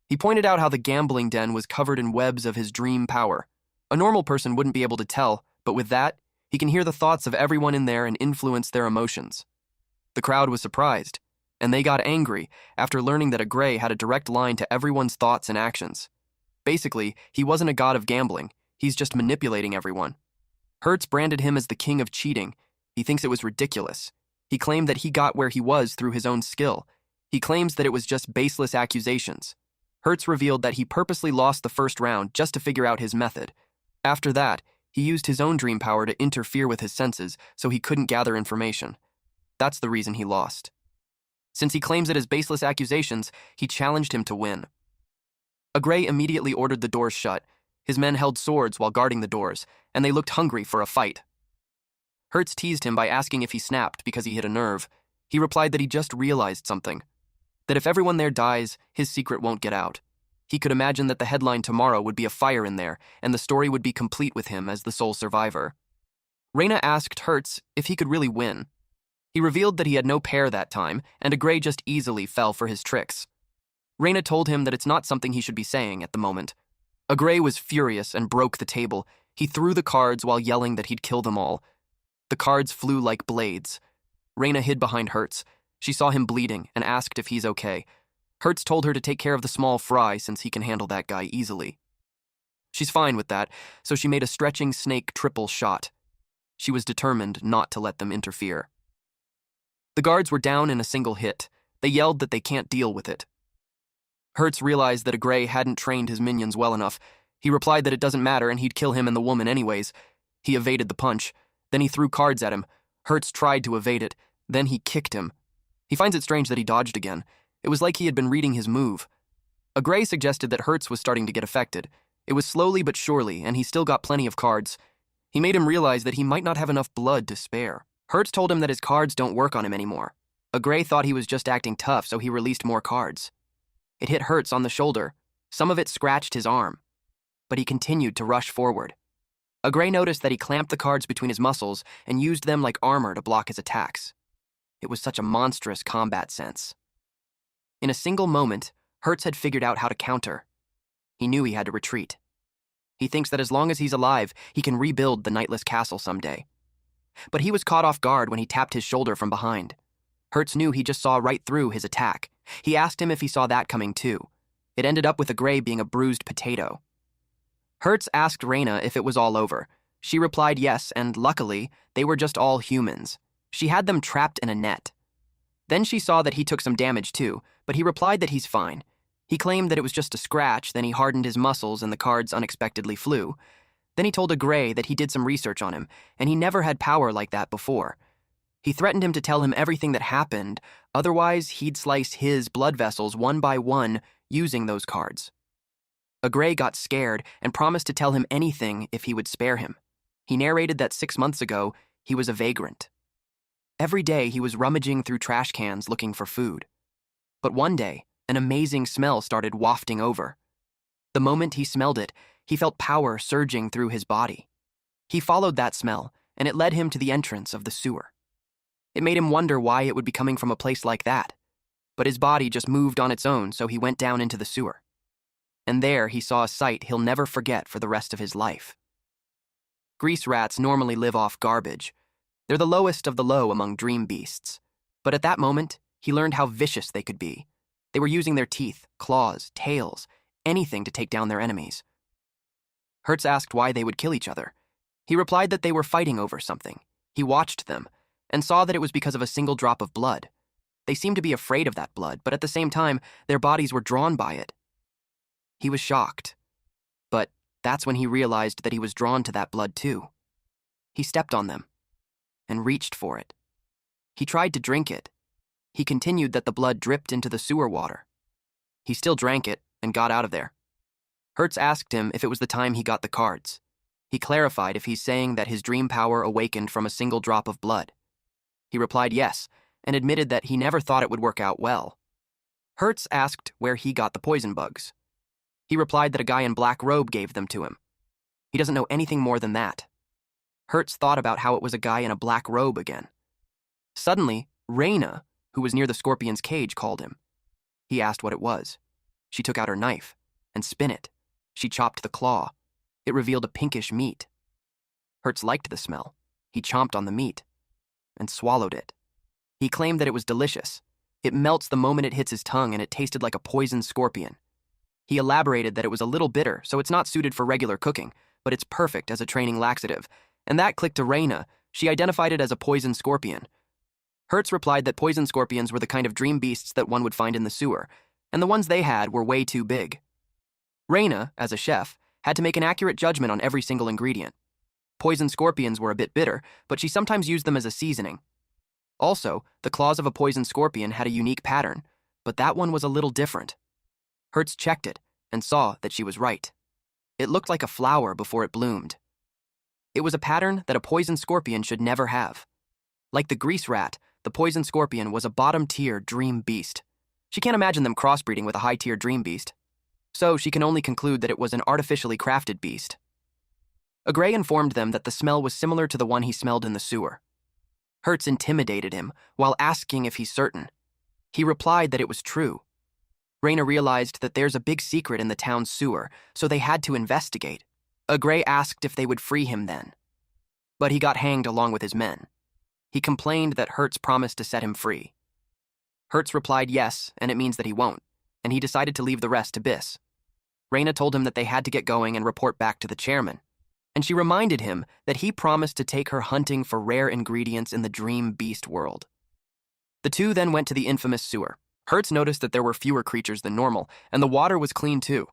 He pointed out how the gambling den was covered in webs of his dream power. A normal person wouldn't be able to tell, but with that, he can hear the thoughts of everyone in there and influence their emotions. The crowd was surprised, and they got angry after learning that Agray had a direct line to everyone's thoughts and actions. Basically, he wasn't a god of gambling, he's just manipulating everyone. Hertz branded him as the king of cheating. He thinks it was ridiculous. He claimed that he got where he was through his own skill. He claims that it was just baseless accusations. Hertz revealed that he purposely lost the first round just to figure out his method. After that, he used his own dream power to interfere with his senses so he couldn't gather information. That's the reason he lost. Since he claims it as baseless accusations, he challenged him to win. Agray immediately ordered the doors shut. His men held swords while guarding the doors, and they looked hungry for a fight. Hertz teased him by asking if he snapped because he hit a nerve. He replied that he just realized something. That if everyone there dies, his secret won't get out. He could imagine that the headline tomorrow would be a fire in there, and the story would be complete with him as the sole survivor. Reyna asked Hertz if he could really win. He revealed that he had no pair that time, and Agray just easily fell for his tricks. Reyna told him that it's not something he should be saying at the moment. Agray was furious and broke the table. He threw the cards while yelling that he'd kill them all. The cards flew like blades. Reyna hid behind Hertz. She saw him bleeding and asked if he's okay. Hertz told her to take care of the small fry since he can handle that guy easily. She's fine with that, so she made a stretching snake triple shot. She was determined not to let them interfere. The guards were down in a single hit. They yelled that they can't deal with it. Hertz realized that Agray hadn't trained his minions well enough. He replied that it doesn't matter and he'd kill him and the woman anyways. He evaded the punch. Then he threw cards at him. Hertz tried to evade it. Then he kicked him. He finds it strange that he dodged again. It was like he had been reading his move. Agray suggested that Hertz was starting to get affected. It was slowly but surely, and he still got plenty of cards. He made him realize that he might not have enough blood to spare. Hertz told him that his cards don't work on him anymore. Agray thought he was just acting tough, so he released more cards. It hit Hertz on the shoulder. Some of it scratched his arm. But he continued to rush forward. Agray noticed that he clamped the cards between his muscles and used them like armor to block his attacks. It was such a monstrous combat sense. In a single moment, Hertz had figured out how to counter. He knew he had to retreat. He thinks that as long as he's alive, he can rebuild the Nightless Castle someday. But he was caught off guard when he tapped his shoulder from behind. Hertz knew he just saw right through his attack. He asked him if he saw that coming too. It ended up with Agray being a bruised potato. Hertz asked Reyna if it was all over. She replied yes, and luckily, they were just all humans. She had them trapped in a net. Then she saw that he took some damage too, but he replied that he's fine. He claimed that it was just a scratch, then he hardened his muscles and the cards unexpectedly flew. Then he told Agray that he did some research on him, and he never had power like that before. He threatened him to tell him everything that happened, otherwise he'd slice his blood vessels one by one using those cards. Agray got scared and promised to tell him anything if he would spare him. He narrated that 6 months ago, he was a vagrant. Every day he was rummaging through trash cans looking for food. But one day, an amazing smell started wafting over. The moment he smelled it, he felt power surging through his body. He followed that smell, and it led him to the entrance of the sewer. It made him wonder why it would be coming from a place like that. but his body just moved on its own, so he went down into the sewer. And there he saw a sight he'll never forget for the rest of his life. Grease rats normally live off garbage. They're the lowest of the low among dream beasts. But at that moment, he learned how vicious they could be. They were using their teeth, claws, tails, anything to take down their enemies. Hertz asked why they would kill each other. He replied that they were fighting over something. He watched them and saw that it was because of a single drop of blood. They seemed to be afraid of that blood, but at the same time, their bodies were drawn by it. He was shocked. But that's when he realized that he was drawn to that blood too. He stepped on them and reached for it. He tried to drink it. He continued that the blood dripped into the sewer water. He still drank it and got out of there. Hertz asked him if it was the time he got the cards. He clarified if he's saying that his dream power awakened from a single drop of blood. He replied yes, and admitted that he never thought it would work out well. Hertz asked where he got the poison bugs. He replied that a guy in black robe gave them to him. He doesn't know anything more than that. Hertz thought about how it was a guy in a black robe again. Suddenly, Raina, who was near the scorpion's cage, called him. He asked what it was. She took out her knife and spin it. She chopped the claw. It revealed a pinkish meat. Hertz liked the smell. He chomped on the meat and swallowed it. He claimed that it was delicious. It melts the moment it hits his tongue, and it tasted like a poisoned scorpion. He elaborated that it was a little bitter, so it's not suited for regular cooking, but it's perfect as a training laxative. And that clicked to Raina. She identified it as a poison scorpion. Hertz replied that poison scorpions were the kind of dream beasts that one would find in the sewer, and the ones they had were way too big. Raina, as a chef, had to make an accurate judgment on every single ingredient. Poison scorpions were a bit bitter, but she sometimes used them as a seasoning. Also, the claws of a poison scorpion had a unique pattern, but that one was a little different. Hertz checked it and saw that she was right. It looked like a flower before it bloomed. It was a pattern that a poison scorpion should never have. Like the grease rat, the poison scorpion was a bottom-tier dream beast. She can't imagine them crossbreeding with a high-tier dream beast. So she can only conclude that it was an artificially crafted beast. Agray informed them that the smell was similar to the one he smelled in the sewer. Hertz intimidated him while asking if he's certain. He replied that it was true. Raina realized that there's a big secret in the town's sewer, so they had to investigate. Agray asked if they would free him then. But he got hanged along with his men. He complained that Hertz promised to set him free. Hertz replied yes, and it means that he won't, and he decided to leave the rest to Biss. Raina told him that they had to get going and report back to the chairman, and she reminded him that he promised to take her hunting for rare ingredients in the dream beast world. The two then went to the infamous sewer. Hertz noticed that there were fewer creatures than normal, and the water was clean too.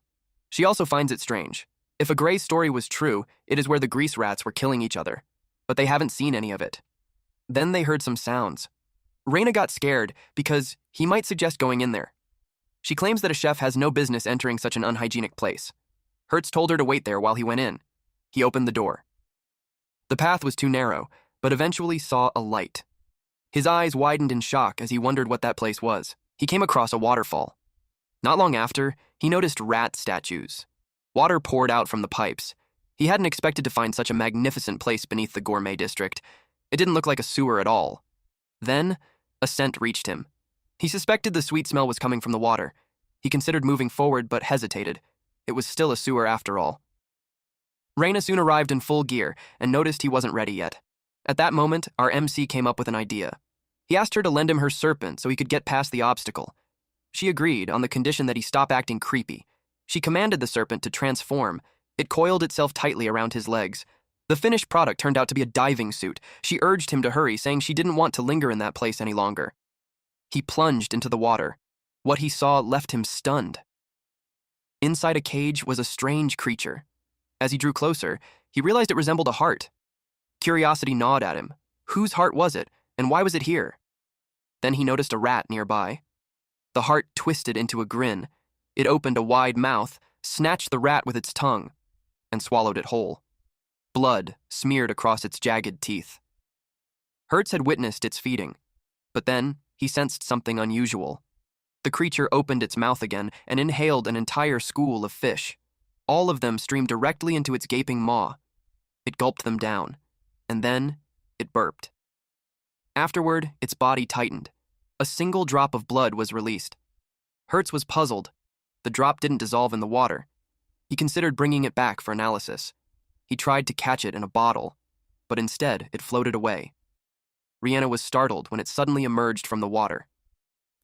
She also finds it strange. If Agray's story was true, it is where the grease rats were killing each other, but they haven't seen any of it. Then they heard some sounds. Raina got scared because he might suggest going in there. She claims that a chef has no business entering such an unhygienic place. Hertz told her to wait there while he went in. He opened the door. The path was too narrow, but eventually saw a light. His eyes widened in shock as he wondered what that place was. He came across a waterfall. Not long after, he noticed rat statues. Water poured out from the pipes. He hadn't expected to find such a magnificent place beneath the gourmet district. It didn't look like a sewer at all. Then, a scent reached him. He suspected the sweet smell was coming from the water. He considered moving forward, but hesitated. It was still a sewer after all. Raina soon arrived in full gear and noticed he wasn't ready yet. At that moment, our MC came up with an idea. He asked her to lend him her serpent so he could get past the obstacle. She agreed on the condition that he stop acting creepy. She commanded the serpent to transform. It coiled itself tightly around his legs. The finished product turned out to be a diving suit. She urged him to hurry, saying she didn't want to linger in that place any longer. He plunged into the water. What he saw left him stunned. Inside a cage was a strange creature. As he drew closer, he realized it resembled a heart. Curiosity gnawed at him. Whose heart was it, and why was it here? Then he noticed a rat nearby. The heart twisted into a grin. It opened a wide mouth, snatched the rat with its tongue, and swallowed it whole. Blood smeared across its jagged teeth. Hertz had witnessed its feeding, but then he sensed something unusual. The creature opened its mouth again and inhaled an entire school of fish. All of them streamed directly into its gaping maw. It gulped them down, and then it burped. Afterward, its body tightened. A single drop of blood was released. Hertz was puzzled. The drop didn't dissolve in the water. He considered bringing it back for analysis. He tried to catch it in a bottle, but instead it floated away. Rihanna was startled when it suddenly emerged from the water.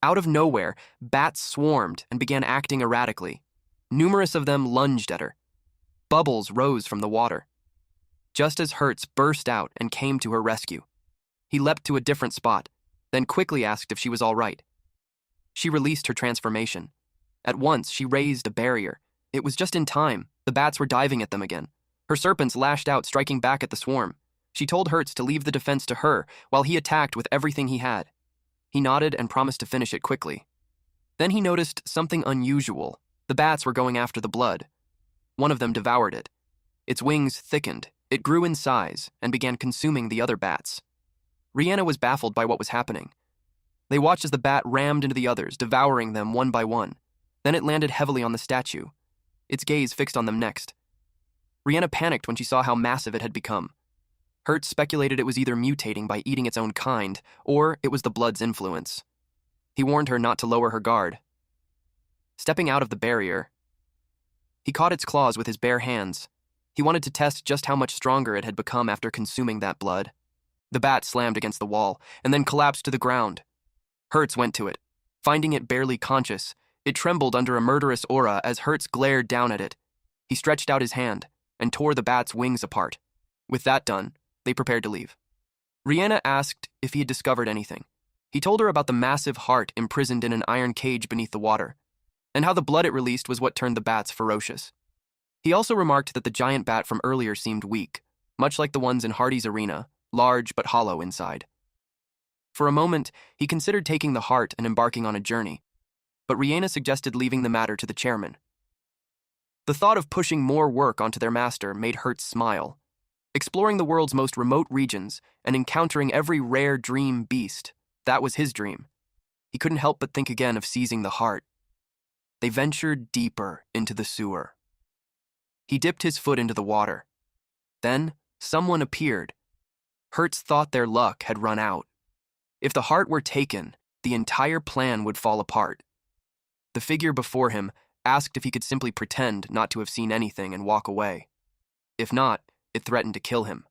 Out of nowhere, bats swarmed and began acting erratically. Numerous of them lunged at her. Bubbles rose from the water. Just as Hertz burst out and came to her rescue, he leapt to a different spot, then quickly asked if she was all right. She released her transformation. At once, she raised a barrier. It was just in time. The bats were diving at them again. Her serpents lashed out, striking back at the swarm. She told Hertz to leave the defense to her while he attacked with everything he had. He nodded and promised to finish it quickly. Then he noticed something unusual. The bats were going after the blood. One of them devoured it. Its wings thickened. It grew in size and began consuming the other bats. Rihanna was baffled by what was happening. They watched as the bat rammed into the others, devouring them one by one. Then it landed heavily on the statue, its gaze fixed on them next. Rihanna panicked when she saw how massive it had become. Hertz speculated it was either mutating by eating its own kind, or it was the blood's influence. He warned her not to lower her guard. Stepping out of the barrier, he caught its claws with his bare hands. He wanted to test just how much stronger it had become after consuming that blood. The bat slammed against the wall, and then collapsed to the ground. Hertz went to it. Finding it barely conscious, it trembled under a murderous aura as Hertz glared down at it. He stretched out his hand and tore the bat's wings apart. With that done, they prepared to leave. Rihanna asked if he had discovered anything. He told her about the massive heart imprisoned in an iron cage beneath the water, and how the blood it released was what turned the bats ferocious. He also remarked that the giant bat from earlier seemed weak, much like the ones in Hardy's arena, large but hollow inside. For a moment, he considered taking the heart and embarking on a journey, but Rihanna suggested leaving the matter to the chairman. The thought of pushing more work onto their master made Hertz smile. Exploring the world's most remote regions and encountering every rare dream beast, that was his dream. He couldn't help but think again of seizing the heart. They ventured deeper into the sewer. He dipped his foot into the water. Then, someone appeared. Hertz thought their luck had run out. If the heart were taken, the entire plan would fall apart. The figure before him asked if he could simply pretend not to have seen anything and walk away. If not, it threatened to kill him.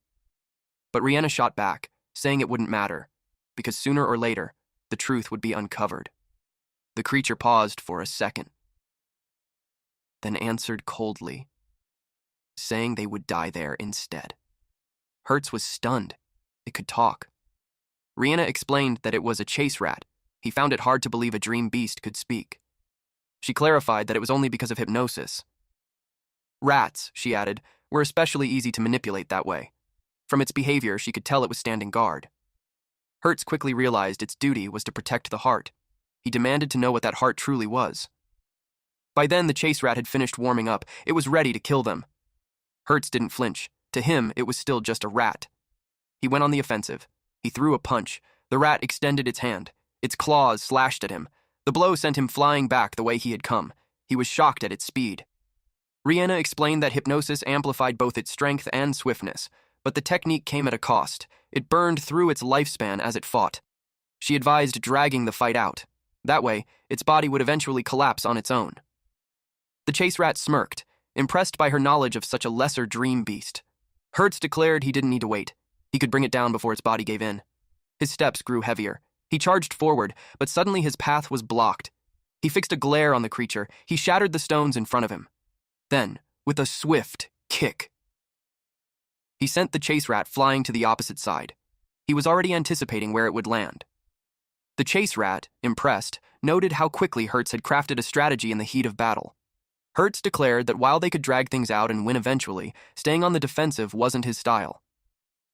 But Rihanna shot back, saying it wouldn't matter, because sooner or later, the truth would be uncovered. The creature paused for a second, then answered coldly, saying they would die there instead. Hertz was stunned. It could talk. Rihanna explained that it was a chase rat. He found it hard to believe a dream beast could speak. She clarified that it was only because of hypnosis. Rats, she added, were especially easy to manipulate that way. From its behavior, she could tell it was standing guard. Hertz quickly realized its duty was to protect the heart. He demanded to know what that heart truly was. By then, the chase rat had finished warming up. It was ready to kill them. Hertz didn't flinch. To him, it was still just a rat. He went on the offensive. He threw a punch. The rat extended its hand. Its claws slashed at him. The blow sent him flying back the way he had come. He was shocked at its speed. Rihanna explained that hypnosis amplified both its strength and swiftness, but the technique came at a cost. It burned through its lifespan as it fought. She advised dragging the fight out. That way, its body would eventually collapse on its own. The chase rat smirked, impressed by her knowledge of such a lesser dream beast. Hertz declared he didn't need to wait. He could bring it down before its body gave in. His steps grew heavier. He charged forward, but suddenly his path was blocked. He fixed a glare on the creature. He shattered the stones in front of him. Then, with a swift kick, he sent the chase rat flying to the opposite side. He was already anticipating where it would land. The chase rat, impressed, noted how quickly Hertz had crafted a strategy in the heat of battle. Hertz declared that while they could drag things out and win eventually, staying on the defensive wasn't his style.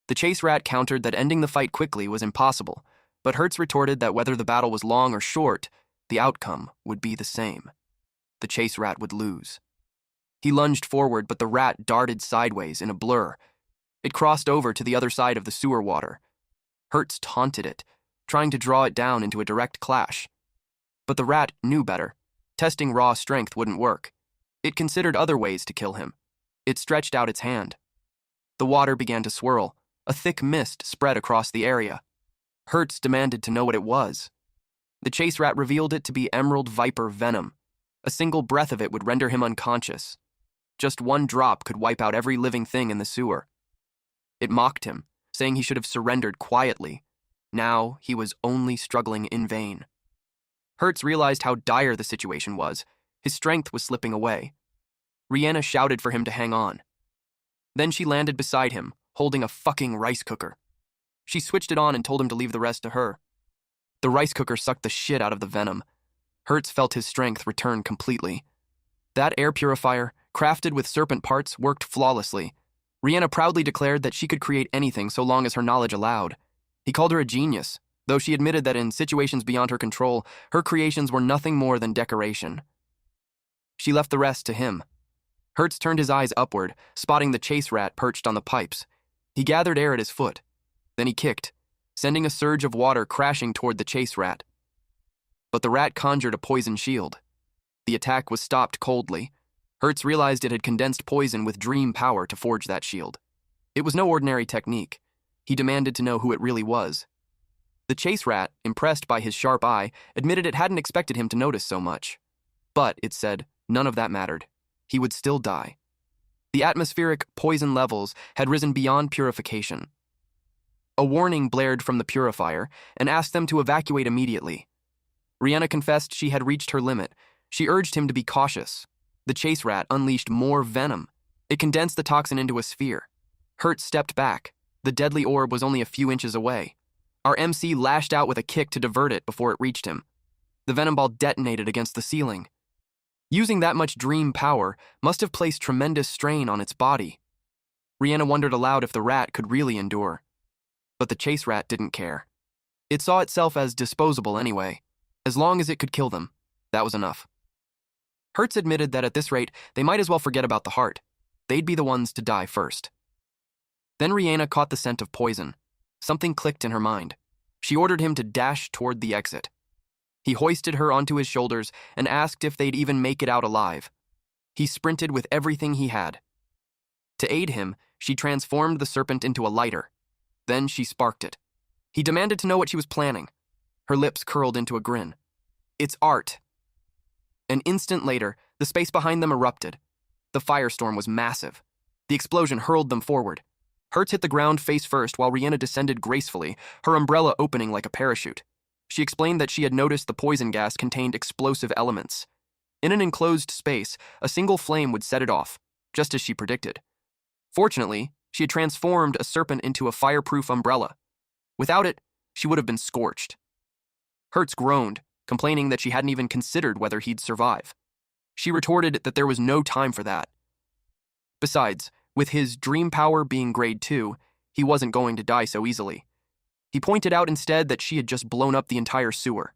The chase rat countered that ending the fight quickly was impossible, but Hertz retorted that whether the battle was long or short, the outcome would be the same. The chase rat would lose. He lunged forward, but the rat darted sideways in a blur. It crossed over to the other side of the sewer water. Hertz taunted it, trying to draw it down into a direct clash. But the rat knew better. Testing raw strength wouldn't work. It considered other ways to kill him. It stretched out its hand. The water began to swirl. A thick mist spread across the area. Hertz demanded to know what it was. The chase rat revealed it to be emerald viper venom. A single breath of it would render him unconscious. Just one drop could wipe out every living thing in the sewer. It mocked him, saying he should have surrendered quietly. Now he was only struggling in vain. Hertz realized how dire the situation was. His strength was slipping away. Rihanna shouted for him to hang on. Then she landed beside him, holding a fucking rice cooker. She switched it on and told him to leave the rest to her. The rice cooker sucked the shit out of the venom. Hertz felt his strength return completely. That air purifier, crafted with serpent parts, worked flawlessly. Rihanna proudly declared that she could create anything so long as her knowledge allowed. He called her a genius, though she admitted that in situations beyond her control, her creations were nothing more than decoration. She left the rest to him. Hertz turned his eyes upward, spotting the chase rat perched on the pipes. He gathered air at his foot. Then he kicked, sending a surge of water crashing toward the chase rat. But the rat conjured a poison shield. The attack was stopped coldly. Hertz realized it had condensed poison with dream power to forge that shield. It was no ordinary technique. He demanded to know who it really was. The chase rat, impressed by his sharp eye, admitted it hadn't expected him to notice so much. But, it said, none of that mattered. He would still die. The atmospheric poison levels had risen beyond purification. A warning blared from the purifier and asked them to evacuate immediately. Rihanna confessed she had reached her limit. She urged him to be cautious. The chase rat unleashed more venom. It condensed the toxin into a sphere. Hertz stepped back. The deadly orb was only a few inches away. Our MC lashed out with a kick to divert it before it reached him. The venom ball detonated against the ceiling. Using that much dream power must have placed tremendous strain on its body. Rihanna wondered aloud if the rat could really endure. But the chase rat didn't care. It saw itself as disposable anyway. As long as it could kill them, that was enough. Hertz admitted that at this rate, they might as well forget about the heart. They'd be the ones to die first. Then Rihanna caught the scent of poison. Something clicked in her mind. She ordered him to dash toward the exit. He hoisted her onto his shoulders and asked if they'd even make it out alive. He sprinted with everything he had. To aid him, she transformed the serpent into a lighter. Then she sparked it. He demanded to know what she was planning. Her lips curled into a grin. It's art. An instant later, the space behind them erupted. The firestorm was massive. The explosion hurled them forward. Hertz hit the ground face first while Rihanna descended gracefully, her umbrella opening like a parachute. She explained that she had noticed the poison gas contained explosive elements. In an enclosed space, a single flame would set it off, just as she predicted. Fortunately, she had transformed a serpent into a fireproof umbrella. Without it, she would have been scorched. Hertz groaned, complaining that she hadn't even considered whether he'd survive. She retorted that there was no time for that. Besides, with his dream power being grade 2, he wasn't going to die so easily. He pointed out instead that she had just blown up the entire sewer.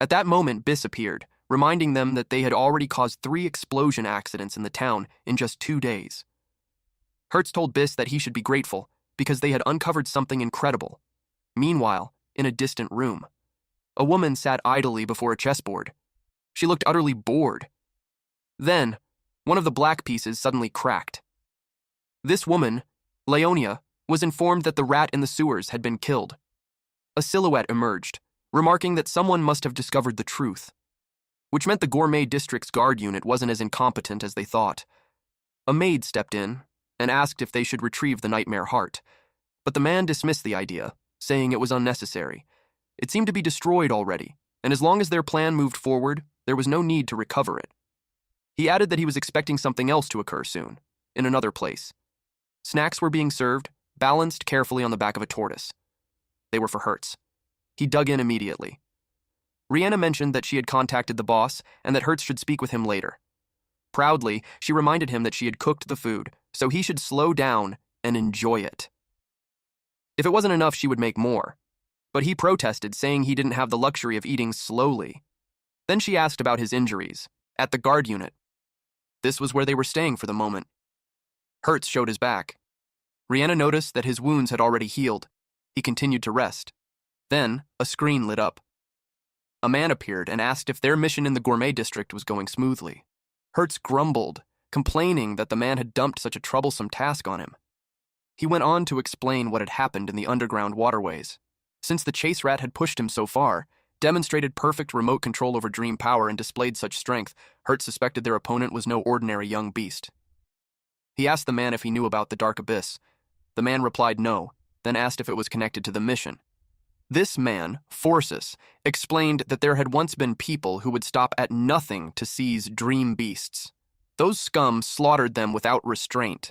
At that moment, Biss appeared, reminding them that they had already caused 3 explosion accidents in the town in just 2 days. Hertz told Biss that he should be grateful because they had uncovered something incredible. Meanwhile, in a distant room, a woman sat idly before a chessboard. She looked utterly bored. Then, one of the black pieces suddenly cracked. This woman, Leonia, was informed that the rat in the sewers had been killed. A silhouette emerged, remarking that someone must have discovered the truth, which meant the Gourmet District's guard unit wasn't as incompetent as they thought. A maid stepped in and asked if they should retrieve the nightmare heart, but the man dismissed the idea, saying it was unnecessary. It seemed to be destroyed already, and as long as their plan moved forward, there was no need to recover it. He added that he was expecting something else to occur soon, in another place. Snacks were being served, balanced carefully on the back of a tortoise. They were for Hertz. He dug in immediately. Rihanna mentioned that she had contacted the boss and that Hertz should speak with him later. Proudly, she reminded him that she had cooked the food, so he should slow down and enjoy it. If it wasn't enough, she would make more. But he protested, saying he didn't have the luxury of eating slowly. Then she asked about his injuries, at the guard unit. This was where they were staying for the moment. Hertz showed his back. Rihanna noticed that his wounds had already healed. He continued to rest. Then, a screen lit up. A man appeared and asked if their mission in the Gourmet District was going smoothly. Hertz grumbled, complaining that the man had dumped such a troublesome task on him. He went on to explain what had happened in the underground waterways. Since the chase rat had pushed him so far, demonstrated perfect remote control over dream power and displayed such strength, Hertz suspected their opponent was no ordinary young beast. He asked the man if he knew about the Dark Abyss. The man replied no, then asked if it was connected to the mission. This man, Forsus, explained that there had once been people who would stop at nothing to seize dream beasts. Those scum slaughtered them without restraint.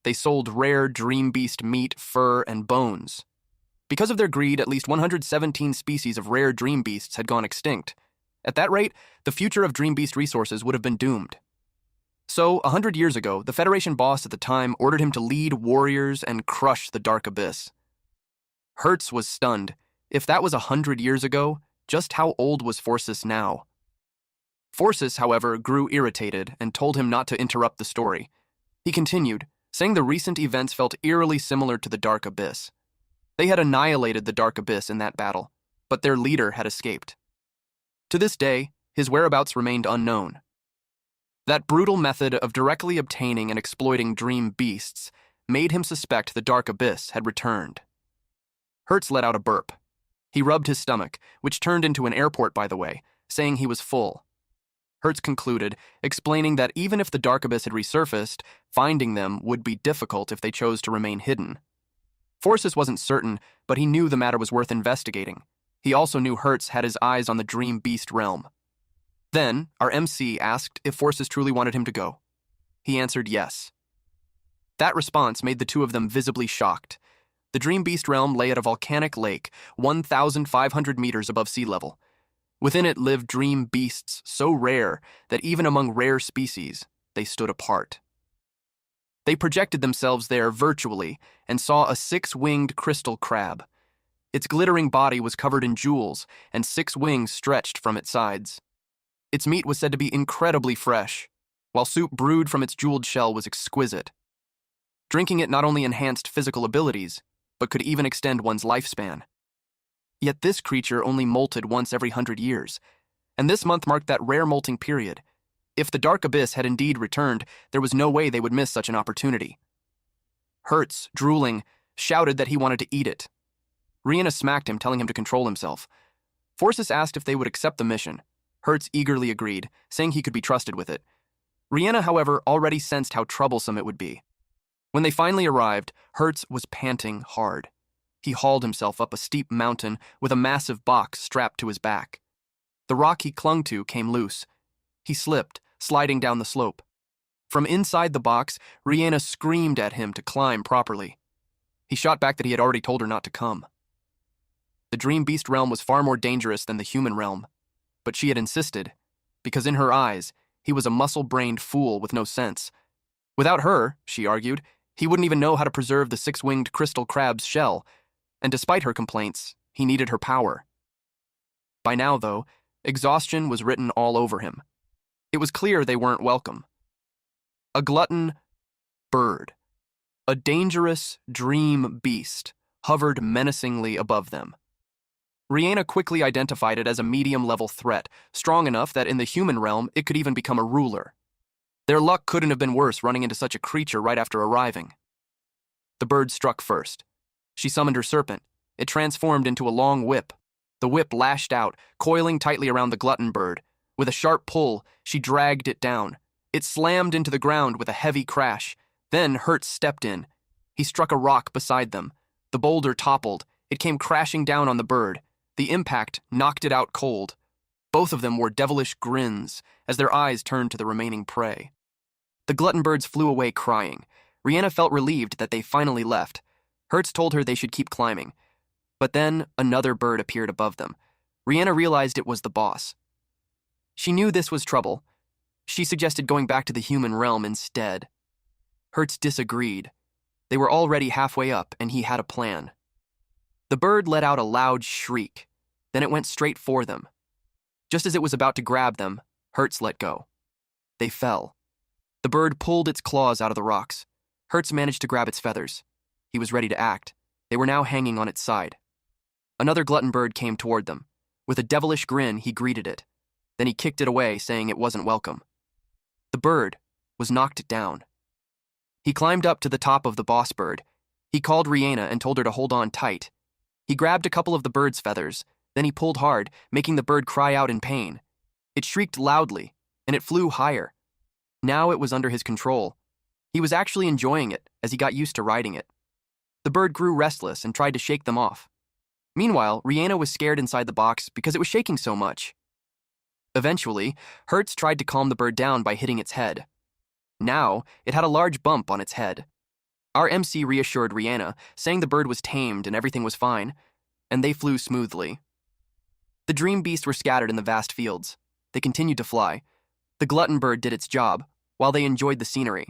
They sold rare dream beast meat, fur, and bones. Because of their greed, at least 117 species of rare dream beasts had gone extinct. At that rate, the future of dream beast resources would have been doomed. So, 100 years ago, the Federation boss at the time ordered him to lead warriors and crush the Dark Abyss. Hertz was stunned. If that was 100 years ago, just how old was Forsus now? Forsus, however, grew irritated and told him not to interrupt the story. He continued, saying the recent events felt eerily similar to the Dark Abyss. They had annihilated the Dark Abyss in that battle, but their leader had escaped. To this day, his whereabouts remained unknown. That brutal method of directly obtaining and exploiting dream beasts made him suspect the Dark Abyss had returned. Hertz let out a burp. He rubbed his stomach, which turned into an airport, by the way, saying he was full. Hertz concluded, explaining that even if the Dark Abyss had resurfaced, finding them would be difficult if they chose to remain hidden. Forsus wasn't certain, but he knew the matter was worth investigating. He also knew Hertz had his eyes on the Dream Beast realm. Then, our MC asked if Forsus truly wanted him to go. He answered yes. That response made the two of them visibly shocked. The Dream Beast realm lay at a volcanic lake, 1,500 meters above sea level. Within it lived dream beasts so rare that even among rare species, they stood apart. They projected themselves there virtually and saw a 6-winged crystal crab. Its glittering body was covered in jewels, and 6 wings stretched from its sides. Its meat was said to be incredibly fresh, while soup brewed from its jeweled shell was exquisite. Drinking it not only enhanced physical abilities, but could even extend one's lifespan. Yet this creature only molted once every 100 years, and this month marked that rare molting period. If the Dark Abyss had indeed returned, there was no way they would miss such an opportunity. Hertz, drooling, shouted that he wanted to eat it. Rihanna smacked him, telling him to control himself. Forsus asked if they would accept the mission. Hertz eagerly agreed, saying he could be trusted with it. Rihanna, however, already sensed how troublesome it would be. When they finally arrived, Hertz was panting hard. He hauled himself up a steep mountain with a massive box strapped to his back. The rock he clung to came loose. He slipped, sliding down the slope. From inside the box, Rihanna screamed at him to climb properly. He shot back that he had already told her not to come. The Dream Beast realm was far more dangerous than the human realm, but she had insisted, because in her eyes, he was a muscle-brained fool with no sense. Without her, she argued, he wouldn't even know how to preserve the 6-winged crystal crab's shell, and despite her complaints, he needed her power. By now, though, exhaustion was written all over him. It was clear they weren't welcome. A glutton bird, a dangerous dream beast, hovered menacingly above them. Rihanna quickly identified it as a medium-level threat, strong enough that in the human realm it could even become a ruler. Their luck couldn't have been worse running into such a creature right after arriving. The bird struck first. She summoned her serpent. It transformed into a long whip. The whip lashed out, coiling tightly around the glutton bird. With a sharp pull, she dragged it down. It slammed into the ground with a heavy crash. Then Hertz stepped in. He struck a rock beside them. The boulder toppled. It came crashing down on the bird. The impact knocked it out cold. Both of them wore devilish grins as their eyes turned to the remaining prey. The glutton birds flew away crying. Rihanna felt relieved that they finally left. Hertz told her they should keep climbing. But then another bird appeared above them. Rihanna realized it was the boss. She knew this was trouble. She suggested going back to the human realm instead. Hertz disagreed. They were already halfway up, and he had a plan. The bird let out a loud shriek. Then it went straight for them. Just as it was about to grab them, Hertz let go. They fell. The bird pulled its claws out of the rocks. Hertz managed to grab its feathers. He was ready to act. They were now hanging on its side. Another glutton bird came toward them. With a devilish grin, he greeted it. Then he kicked it away, saying it wasn't welcome. The bird was knocked down. He climbed up to the top of the boss bird. He called Rihanna and told her to hold on tight. He grabbed a couple of the bird's feathers, Then he pulled hard, making the bird cry out in pain. It shrieked loudly, and it flew higher. Now it was under his control. He was actually enjoying it as he got used to riding it. The bird grew restless and tried to shake them off. Meanwhile, Rihanna was scared inside the box because it was shaking so much. Eventually, Hertz tried to calm the bird down by hitting its head. Now, it had a large bump on its head. Our MC reassured Rihanna, saying the bird was tamed and everything was fine, and they flew smoothly. The dream beasts were scattered in the vast fields. They continued to fly. The glutton bird did its job, while they enjoyed the scenery.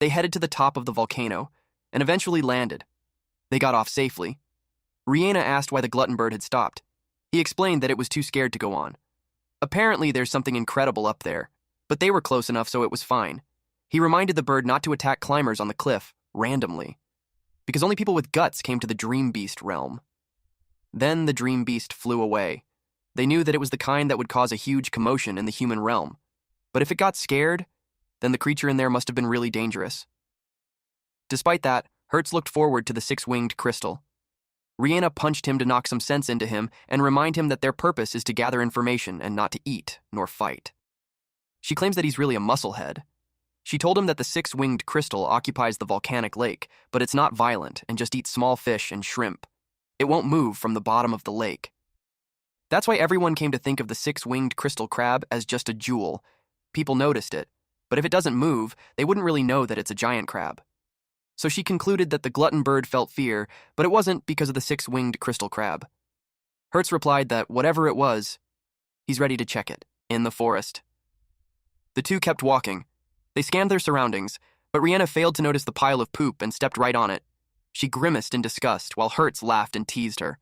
They headed to the top of the volcano, and eventually landed. They got off safely. Rihanna asked why the glutton bird had stopped. He explained that it was too scared to go on. Apparently there's something incredible up there, but they were close enough so it was fine. He reminded the bird not to attack climbers on the cliff, randomly, because only people with guts came to the dream beast realm. Then the dream beast flew away. They knew that it was the kind that would cause a huge commotion in the human realm. But if it got scared, then the creature in there must have been really dangerous. Despite that, Hertz looked forward to the six-winged crystal. Rihanna punched him to knock some sense into him and remind him that their purpose is to gather information and not to eat nor fight. She claims that he's really a musclehead. She told him that the six-winged crystal occupies the volcanic lake, but it's not violent and just eats small fish and shrimp. It won't move from the bottom of the lake. That's why everyone came to think of the six-winged crystal crab as just a jewel. People noticed it, but if it doesn't move, they wouldn't really know that it's a giant crab. So she concluded that the glutton bird felt fear, but it wasn't because of the six-winged crystal crab. Hertz replied that whatever it was, he's ready to check it, in the forest. The two kept walking. They scanned their surroundings, but Rihanna failed to notice the pile of poop and stepped right on it. She grimaced in disgust while Hertz laughed and teased her.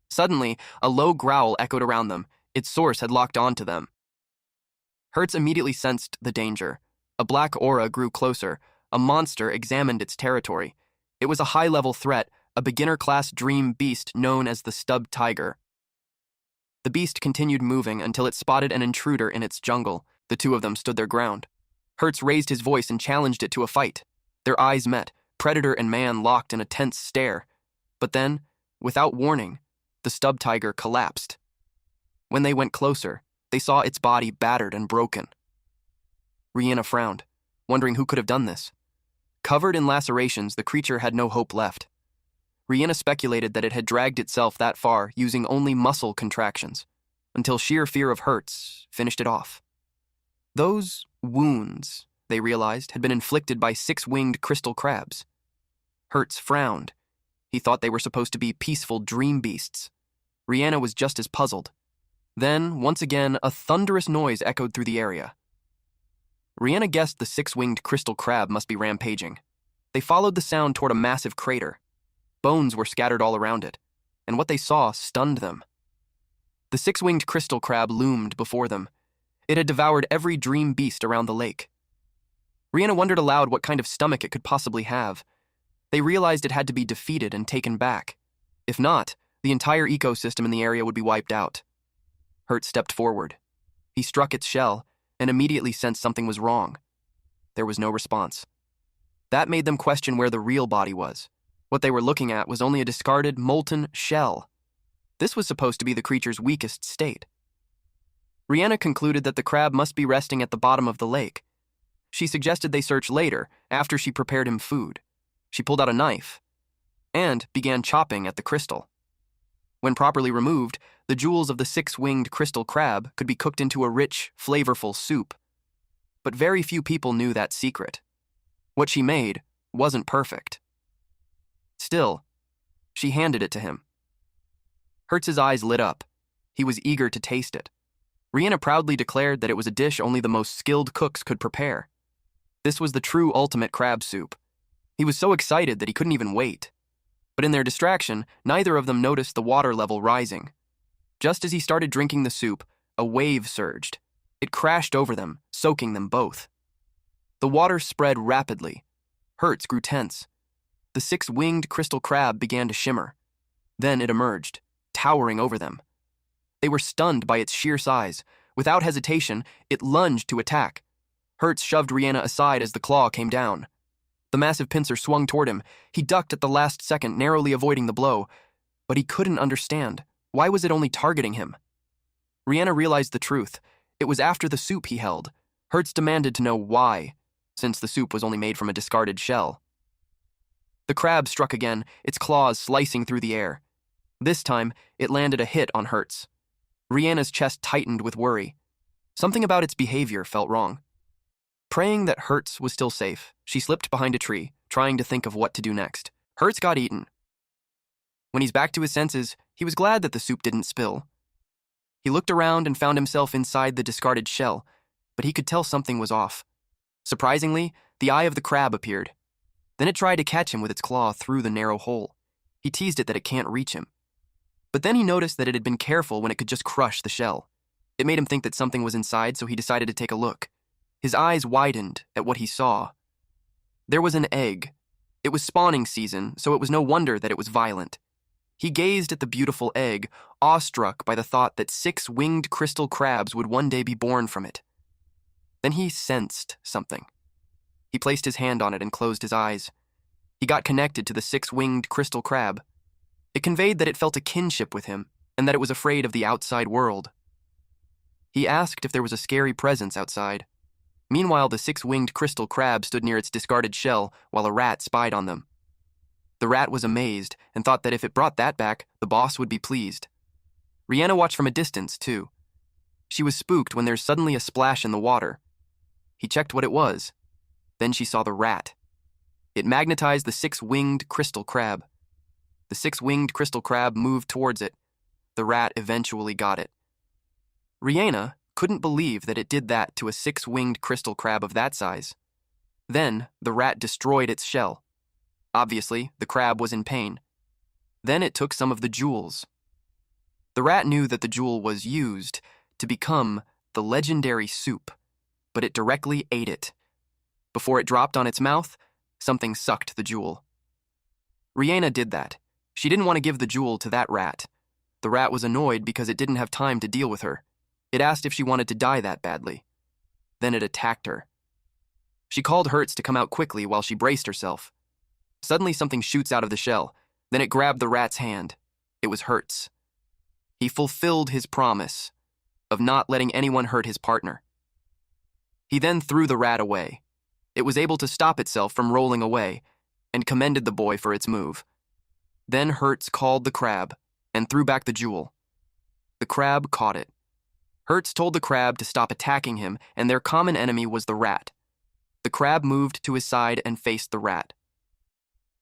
Suddenly, a low growl echoed around them. Its source had locked onto them. Hertz immediately sensed the danger. A black aura grew closer. A monster examined its territory. It was a high-level threat, a beginner-class dream beast known as the stubbed tiger. The beast continued moving until it spotted an intruder in its jungle. The two of them stood their ground. Hertz raised his voice and challenged it to a fight. Their eyes met, predator and man locked in a tense stare. But then, without warning, the stubbed tiger collapsed. When they went closer, they saw its body battered and broken. Rihanna frowned, wondering who could have done this. Covered in lacerations, the creature had no hope left. Rihanna speculated that it had dragged itself that far using only muscle contractions, until sheer fear of Hertz finished it off. Those wounds, they realized, had been inflicted by six-winged crystal crabs. Hertz frowned. He thought they were supposed to be peaceful dream beasts. Rihanna was just as puzzled. Then, once again, a thunderous noise echoed through the area. Rihanna guessed the six-winged crystal crab must be rampaging. They followed the sound toward a massive crater. Bones were scattered all around it, and what they saw stunned them. The six-winged crystal crab loomed before them. It had devoured every dream beast around the lake. Rihanna wondered aloud what kind of stomach it could possibly have. They realized it had to be defeated and taken back. If not, the entire ecosystem in the area would be wiped out. Hertz stepped forward. He struck its shell and immediately sensed something was wrong. There was no response. That made them question where the real body was. What they were looking at was only a discarded, molten shell. This was supposed to be the creature's weakest state. Rihanna concluded that the crab must be resting at the bottom of the lake. She suggested they search later, after she prepared him food. She pulled out a knife and began chopping at the crystal. When properly removed, the jewels of the six-winged crystal crab could be cooked into a rich, flavorful soup. But very few people knew that secret. What she made wasn't perfect. Still, she handed it to him. Hertz's eyes lit up. He was eager to taste it. Rihanna proudly declared that it was a dish only the most skilled cooks could prepare. This was the true ultimate crab soup. He was so excited that he couldn't even wait. But in their distraction, neither of them noticed the water level rising. Just as he started drinking the soup, a wave surged. It crashed over them, soaking them both. The water spread rapidly. Hertz grew tense. The six-winged crystal crab began to shimmer. Then it emerged, towering over them. They were stunned by its sheer size. Without hesitation, it lunged to attack. Hertz shoved Rihanna aside as the claw came down. The massive pincer swung toward him. He ducked at the last second, narrowly avoiding the blow. But he couldn't understand. Why was it only targeting him? Rihanna realized the truth. It was after the soup he held. Hertz demanded to know why, since the soup was only made from a discarded shell. The crab struck again, its claws slicing through the air. This time, it landed a hit on Hertz. Rihanna's chest tightened with worry. Something about its behavior felt wrong. Praying that Hertz was still safe, she slipped behind a tree, trying to think of what to do next. Hertz got eaten. When he's back to his senses, he was glad that the soup didn't spill. He looked around and found himself inside the discarded shell, but he could tell something was off. Surprisingly, the eye of the crab appeared. Then it tried to catch him with its claw through the narrow hole. He teased it that it can't reach him. But then he noticed that it had been careful when it could just crush the shell. It made him think that something was inside, so he decided to take a look. His eyes widened at what he saw. There was an egg. It was spawning season, so it was no wonder that it was violent. He gazed at the beautiful egg, awestruck by the thought that 6 winged crystal crabs would one day be born from it. Then he sensed something. He placed his hand on it and closed his eyes. He got connected to the 6-winged crystal crab. It conveyed that it felt a kinship with him, and that it was afraid of the outside world. He asked if there was a scary presence outside. Meanwhile, the 6-winged crystal crab stood near its discarded shell while a rat spied on them. The rat was amazed and thought that if it brought that back, the boss would be pleased. Rihanna watched from a distance, too. She was spooked when there's suddenly a splash in the water. He checked what it was. Then she saw the rat. It magnetized the 6-winged crystal crab. The 6-winged crystal crab moved towards it. The rat eventually got it. Rihanna couldn't believe that it did that to a 6-winged crystal crab of that size. Then, the rat destroyed its shell. Obviously, the crab was in pain. Then it took some of the jewels. The rat knew that the jewel was used to become the legendary soup, but it directly ate it. Before it dropped on its mouth, something sucked the jewel. Rihanna did that. She didn't want to give the jewel to that rat. The rat was annoyed because it didn't have time to deal with her. It asked if she wanted to die that badly. Then it attacked her. She called Hertz to come out quickly while she braced herself. Suddenly something shoots out of the shell. Then it grabbed the rat's hand. It was Hertz. He fulfilled his promise of not letting anyone hurt his partner. He then threw the rat away. It was able to stop itself from rolling away and commended the boy for its move. Then Hertz called the crab and threw back the jewel. The crab caught it. Hertz told the crab to stop attacking him, and their common enemy was the rat. The crab moved to his side and faced the rat.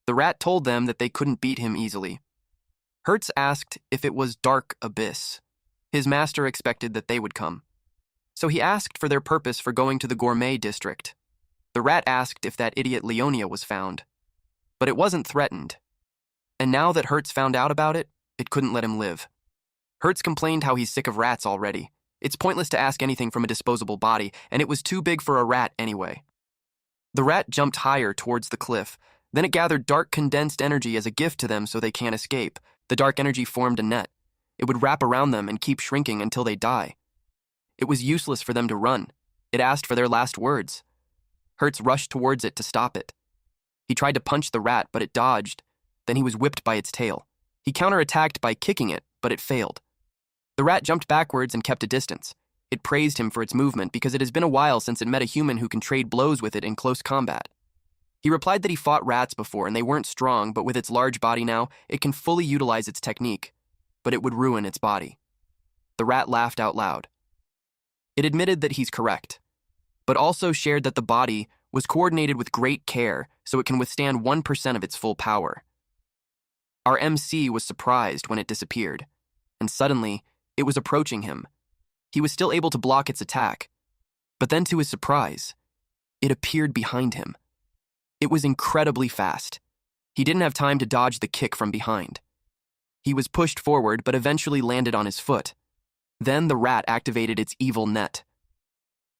The rat told them that they couldn't beat him easily. Hertz asked if it was Dark Abyss. His master expected that they would come. So he asked for their purpose for going to the gourmet district. The rat asked if that idiot Leonia was found. But it wasn't threatened. And now that Hertz found out about it, it couldn't let him live. Hertz complained how he's sick of rats already. It's pointless to ask anything from a disposable body, and it was too big for a rat anyway. The rat jumped higher towards the cliff. Then it gathered dark condensed energy as a gift to them so they can't escape. The dark energy formed a net. It would wrap around them and keep shrinking until they die. It was useless for them to run. It asked for their last words. Hertz rushed towards it to stop it. He tried to punch the rat, but it dodged. Then he was whipped by its tail. He counterattacked by kicking it, but it failed. The rat jumped backwards and kept a distance. It praised him for its movement because it has been a while since it met a human who can trade blows with it in close combat. He replied that he fought rats before and they weren't strong, but with its large body now, it can fully utilize its technique, but it would ruin its body. The rat laughed out loud. It admitted that he's correct, but also shared that the body was coordinated with great care so it can withstand 1% of its full power. Our MC was surprised when it disappeared, and suddenly, it was approaching him. He was still able to block its attack, but then to his surprise, it appeared behind him. It was incredibly fast. He didn't have time to dodge the kick from behind. He was pushed forward but eventually landed on his foot. Then the rat activated its evil net.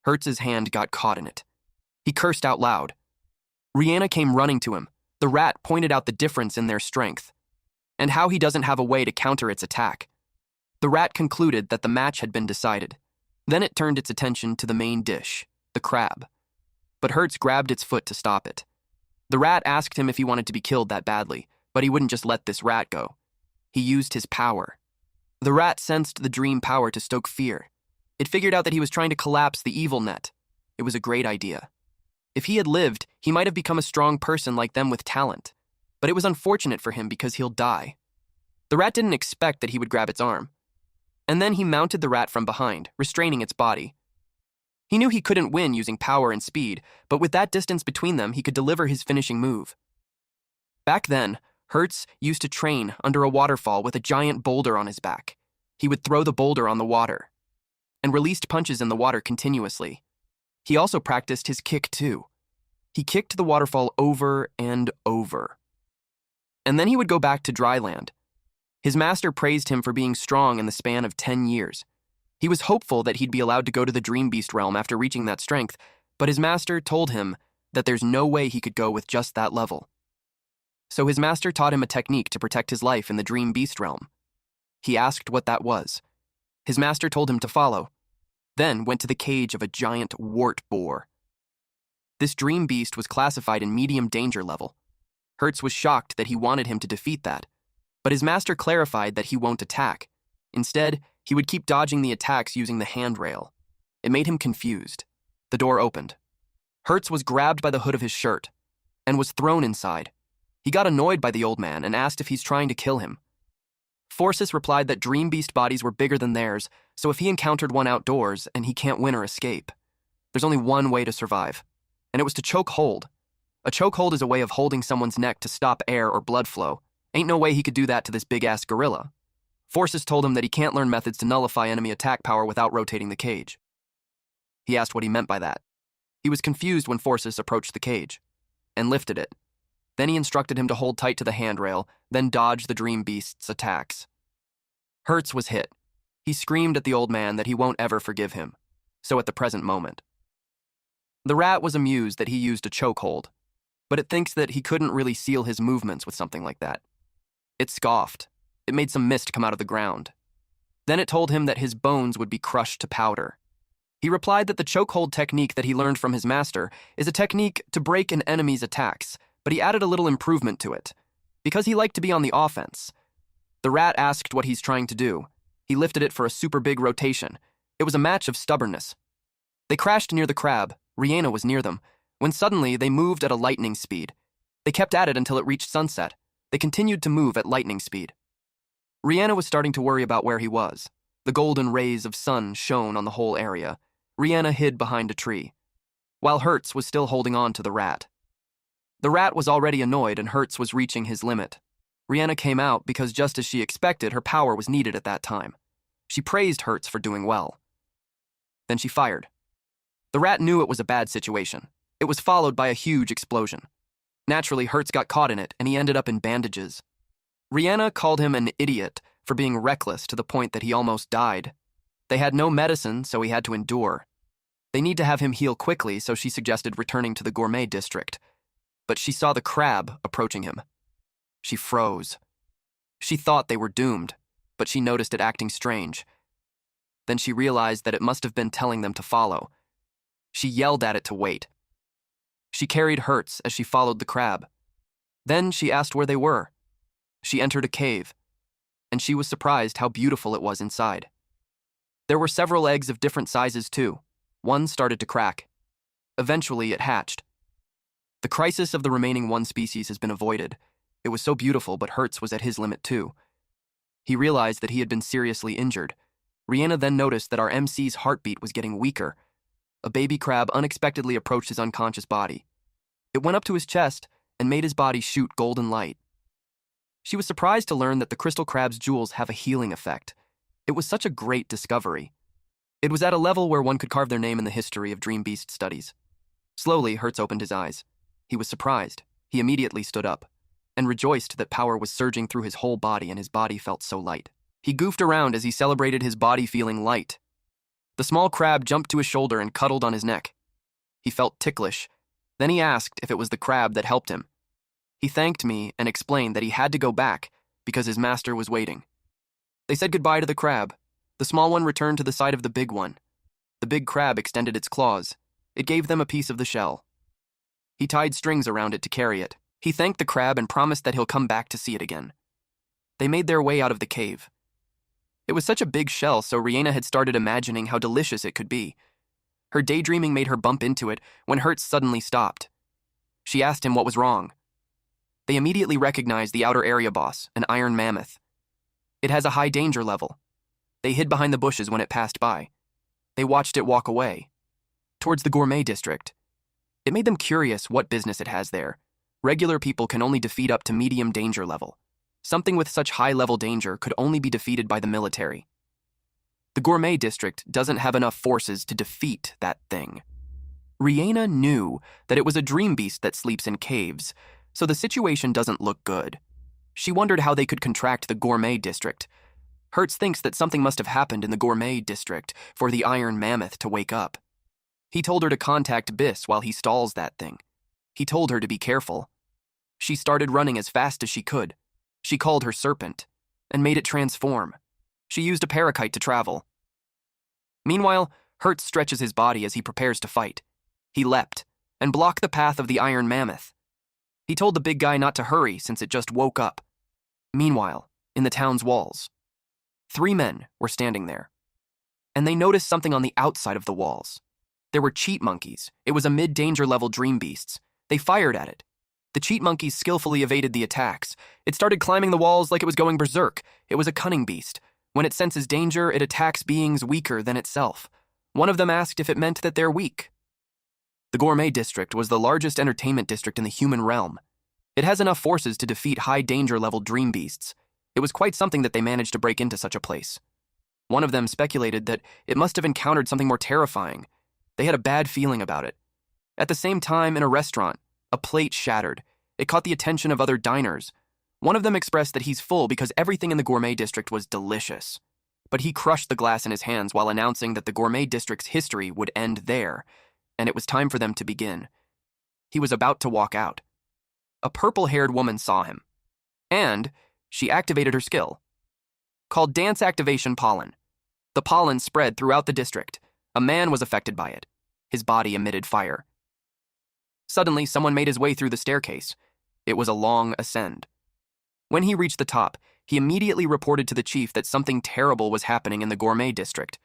Hertz's hand got caught in it. He cursed out loud. Rihanna came running to him. The rat pointed out the difference in their strength, and how he doesn't have a way to counter its attack. The rat concluded that the match had been decided. Then it turned its attention to the main dish, the crab. But Hertz grabbed its foot to stop it. The rat asked him if he wanted to be killed that badly, but he wouldn't just let this rat go. He used his power. The rat sensed the dream power to stoke fear. It figured out that he was trying to collapse the evil net. It was a great idea. If he had lived, he might have become a strong person like them with talent. But it was unfortunate for him because he'll die. The rat didn't expect that he would grab its arm. And then he mounted the rat from behind, restraining its body. He knew he couldn't win using power and speed, but with that distance between them, he could deliver his finishing move. Back then, Hertz used to train under a waterfall with a giant boulder on his back. He would throw the boulder on the water and released punches in the water continuously. He also practiced his kick too. He kicked the waterfall over and over. And then he would go back to dry land. His master praised him for being strong in the span of 10 years. He was hopeful that he'd be allowed to go to the Dream Beast realm after reaching that strength, but his master told him that there's no way he could go with just that level. So his master taught him a technique to protect his life in the Dream Beast realm. He asked what that was. His master told him to follow, then went to the cage of a giant wart boar. This Dream Beast was classified in medium danger level. Hertz was shocked that he wanted him to defeat that, but his master clarified that he won't attack. Instead, he would keep dodging the attacks using the handrail. It made him confused. The door opened. Hertz was grabbed by the hood of his shirt and was thrown inside. He got annoyed by the old man and asked if he's trying to kill him. Forces replied that Dream Beast bodies were bigger than theirs, so if he encountered one outdoors and he can't win or escape, there's only one way to survive, and it was to choke hold. A chokehold is a way of holding someone's neck to stop air or blood flow. Ain't no way he could do that to this big-ass gorilla. Forces told him that he can't learn methods to nullify enemy attack power without rotating the cage. He asked what he meant by that. He was confused when Forces approached the cage and lifted it. Then he instructed him to hold tight to the handrail, then dodge the Dream Beast's attacks. Hertz was hit. He screamed at the old man that he won't ever forgive him, so at the present moment. The rat was amused that he used a chokehold, but it thinks that he couldn't really seal his movements with something like that. It scoffed. It made some mist come out of the ground. Then it told him that his bones would be crushed to powder. He replied that the chokehold technique that he learned from his master is a technique to break an enemy's attacks, but he added a little improvement to it, because he liked to be on the offense. The rat asked what he's trying to do. He lifted it for a super big rotation. It was a match of stubbornness. They crashed near the crab. Rihanna was near them, when suddenly they moved at a lightning speed. They kept at it until it reached sunset. They continued to move at lightning speed. Rihanna was starting to worry about where he was. The golden rays of sun shone on the whole area. Rihanna hid behind a tree, while Hertz was still holding on to the rat. The rat was already annoyed and Hertz was reaching his limit. Rihanna came out because just as she expected, her power was needed at that time. She praised Hertz for doing well. Then she fired. The rat knew it was a bad situation. It was followed by a huge explosion. Naturally, Hertz got caught in it and he ended up in bandages. Rihanna called him an idiot for being reckless to the point that he almost died. They had no medicine, so he had to endure. They need to have him heal quickly, so she suggested returning to the gourmet district. But she saw the crab approaching him. She froze. She thought they were doomed, but she noticed it acting strange. Then she realized that it must have been telling them to follow. She yelled at it to wait. She carried Hertz as she followed the crab. Then she asked where they were. She entered a cave, and she was surprised how beautiful it was inside. There were several eggs of different sizes too. One started to crack. Eventually, it hatched. The crisis of the remaining one species has been avoided. It was so beautiful, but Hertz was at his limit too. He realized that he had been seriously injured. Rihanna then noticed that our MC's heartbeat was getting weaker. A baby crab unexpectedly approached his unconscious body. It went up to his chest and made his body shoot golden light. She was surprised to learn that the crystal crab's jewels have a healing effect. It was such a great discovery. It was at a level where one could carve their name in the history of Dream Beast studies. Slowly, Hertz opened his eyes. He was surprised. He immediately stood up and rejoiced that power was surging through his whole body and his body felt so light. He goofed around as he celebrated his body feeling light. The small crab jumped to his shoulder and cuddled on his neck. He felt ticklish. Then he asked if it was the crab that helped him. He thanked me and explained that he had to go back because his master was waiting. They said goodbye to the crab. The small one returned to the side of the big one. The big crab extended its claws. It gave them a piece of the shell. He tied strings around it to carry it. He thanked the crab and promised that he'll come back to see it again. They made their way out of the cave. It was such a big shell, so Rihanna had started imagining how delicious it could be. Her daydreaming made her bump into it when Hertz suddenly stopped. She asked him what was wrong. They immediately recognized the outer area boss, an iron mammoth. It has a high danger level. They hid behind the bushes when it passed by. They watched it walk away, towards the gourmet district. It made them curious what business it has there. Regular people can only defeat up to medium danger level. Something with such high-level danger could only be defeated by the military. The gourmet district doesn't have enough forces to defeat that thing. Rihanna knew that it was a dream beast that sleeps in caves, so the situation doesn't look good. She wondered how they could contract the gourmet district. Hertz thinks that something must have happened in the gourmet district for the iron mammoth to wake up. He told her to contact Biss while he stalls that thing. He told her to be careful. She started running as fast as she could. She called her serpent and made it transform. She used a parakeet to travel. Meanwhile, Hertz stretches his body as he prepares to fight. He leapt and blocked the path of the iron mammoth. He told the big guy not to hurry since it just woke up. Meanwhile, in the town's walls, 3 men were standing there, and they noticed something on the outside of the walls. There were cheat monkeys. It was a mid-danger level dream beasts. They fired at it. The cheat monkeys skillfully evaded the attacks. It started climbing the walls like it was going berserk. It was a cunning beast. When it senses danger, it attacks beings weaker than itself. One of them asked if it meant that they're weak. The gourmet district was the largest entertainment district in the human realm. It has enough forces to defeat high-danger level dream beasts. It was quite something that they managed to break into such a place. One of them speculated that it must have encountered something more terrifying. They had a bad feeling about it. At the same time, in a restaurant, a plate shattered. It caught the attention of other diners. One of them expressed that he's full because everything in the gourmet district was delicious. But he crushed the glass in his hands while announcing that the gourmet district's history would end there, and it was time for them to begin. He was about to walk out. A purple-haired woman saw him, and she activated her skill, called Dance Activation Pollen. The pollen spread throughout the district. A man was affected by it. His body emitted fire. Suddenly, someone made his way through the staircase. It was a long ascend. When he reached the top, he immediately reported to the chief that something terrible was happening in the gourmet district.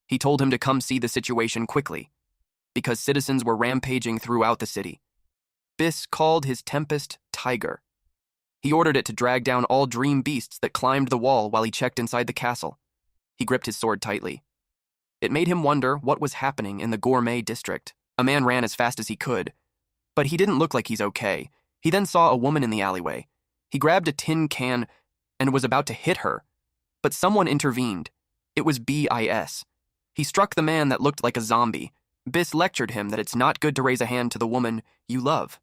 He told him to come see the situation quickly, because citizens were rampaging throughout the city. Biss called his Tempest Tiger. He ordered it to drag down all dream beasts that climbed the wall while he checked inside the castle. He gripped his sword tightly. It made him wonder what was happening in the gourmet district. A man ran as fast as he could, but he didn't look like he's okay. He then saw a woman in the alleyway. He grabbed a tin can and was about to hit her, but someone intervened. It was Biss. He struck the man that looked like a zombie. Biss lectured him that it's not good to raise a hand to the woman you love.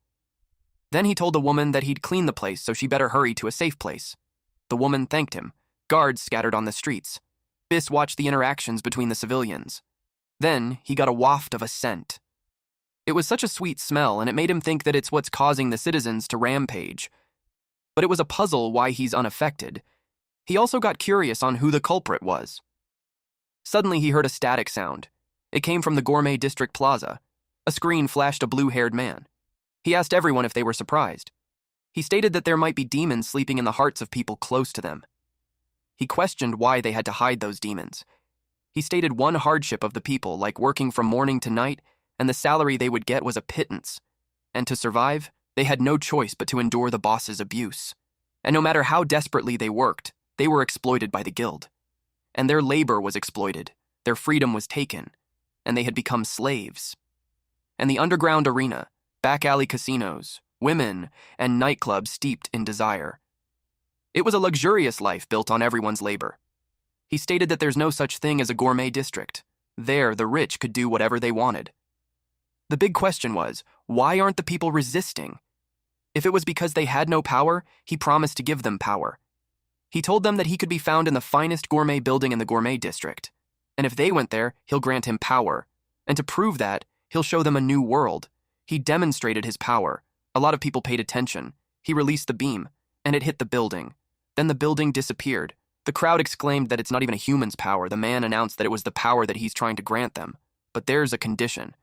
Then he told the woman that he'd clean the place, so she better hurry to a safe place. The woman thanked him. Guards scattered on the streets. Biss watched the interactions between the civilians. Then he got a waft of a scent. It was such a sweet smell, and it made him think that it's what's causing the citizens to rampage. But it was a puzzle why he's unaffected. He also got curious on who the culprit was. Suddenly he heard a static sound. It came from the gourmet district plaza. A screen flashed a blue-haired man. He asked everyone if they were surprised. He stated that there might be demons sleeping in the hearts of people close to them. He questioned why they had to hide those demons. He stated one hardship of the people, like working from morning to night, and the salary they would get was a pittance. And to survive, they had no choice but to endure the boss's abuse. And no matter how desperately they worked, they were exploited by the guild. And their labor was exploited, their freedom was taken, and they had become slaves. And the underground arena, back alley casinos, women, and nightclubs steeped in desire. It was a luxurious life built on everyone's labor. He stated that there's no such thing as a gourmet district. There, the rich could do whatever they wanted. The big question was, why aren't the people resisting? If it was because they had no power, he promised to give them power. He told them that he could be found in the finest gourmet building in the gourmet district, and if they went there, he'll grant him power. And to prove that, he'll show them a new world. He demonstrated his power. A lot of people paid attention. He released the beam, and it hit the building. Then the building disappeared. The crowd exclaimed that it's not even a human's power. The man announced that it was the power that he's trying to grant them. But there's a condition,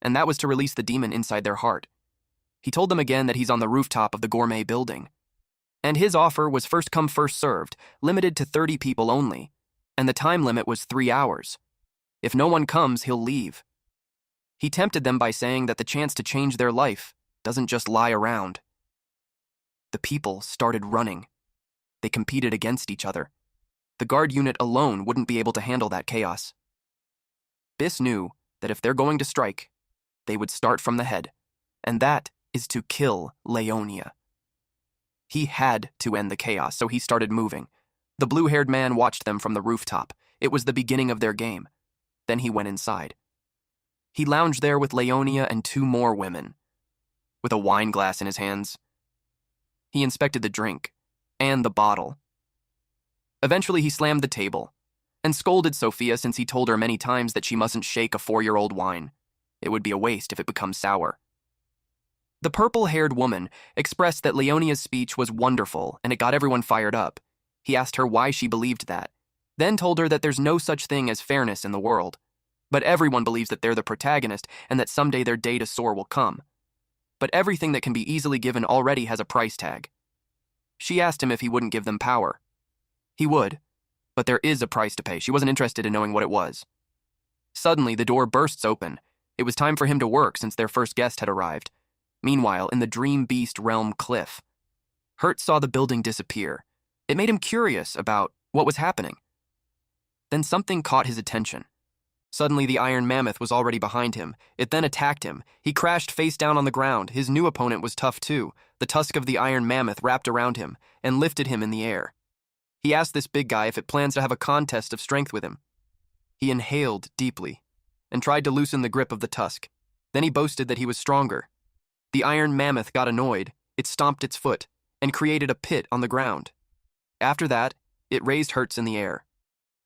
and that was to release the demon inside their heart. He told them again that he's on the rooftop of the gourmet building. And his offer was first come, first served, limited to 30 people only. and the time limit was 3 hours. If no one comes, he'll leave. He tempted them by saying that the chance to change their life doesn't just lie around. The people started running. They competed against each other. The guard unit alone wouldn't be able to handle that chaos. Biss knew that if they're going to strike, they would start from the head, and that is to kill Leonia. He had to end the chaos, so he started moving. The blue-haired man watched them from the rooftop. It was the beginning of their game. Then he went inside. He lounged there with Leonia and 2 more women, with a wine glass in his hands. He inspected the drink and the bottle. Eventually, he slammed the table and scolded Sophia since he told her many times that she mustn't shake a 4-year-old wine. It would be a waste if it becomes sour. The purple-haired woman expressed that Leonia's speech was wonderful and it got everyone fired up. He asked her why she believed that, then told her that there's no such thing as fairness in the world. But everyone believes that they're the protagonist and that someday their day to soar will come. But everything that can be easily given already has a price tag. She asked him if he wouldn't give them power. He would, but there is a price to pay. She wasn't interested in knowing what it was. Suddenly, the door bursts open. It was time for him to work since their first guest had arrived. Meanwhile, in the Dream Beast realm cliff, Hertz saw the building disappear. It made him curious about what was happening. Then something caught his attention. Suddenly, the Iron Mammoth was already behind him. It then attacked him. He crashed face down on the ground. His new opponent was tough too. The tusk of the Iron Mammoth wrapped around him and lifted him in the air. He asked this big guy if it plans to have a contest of strength with him. He inhaled deeply and tried to loosen the grip of the tusk. Then he boasted that he was stronger. The Iron Mammoth got annoyed. It stomped its foot and created a pit on the ground. After that, it raised Hertz in the air.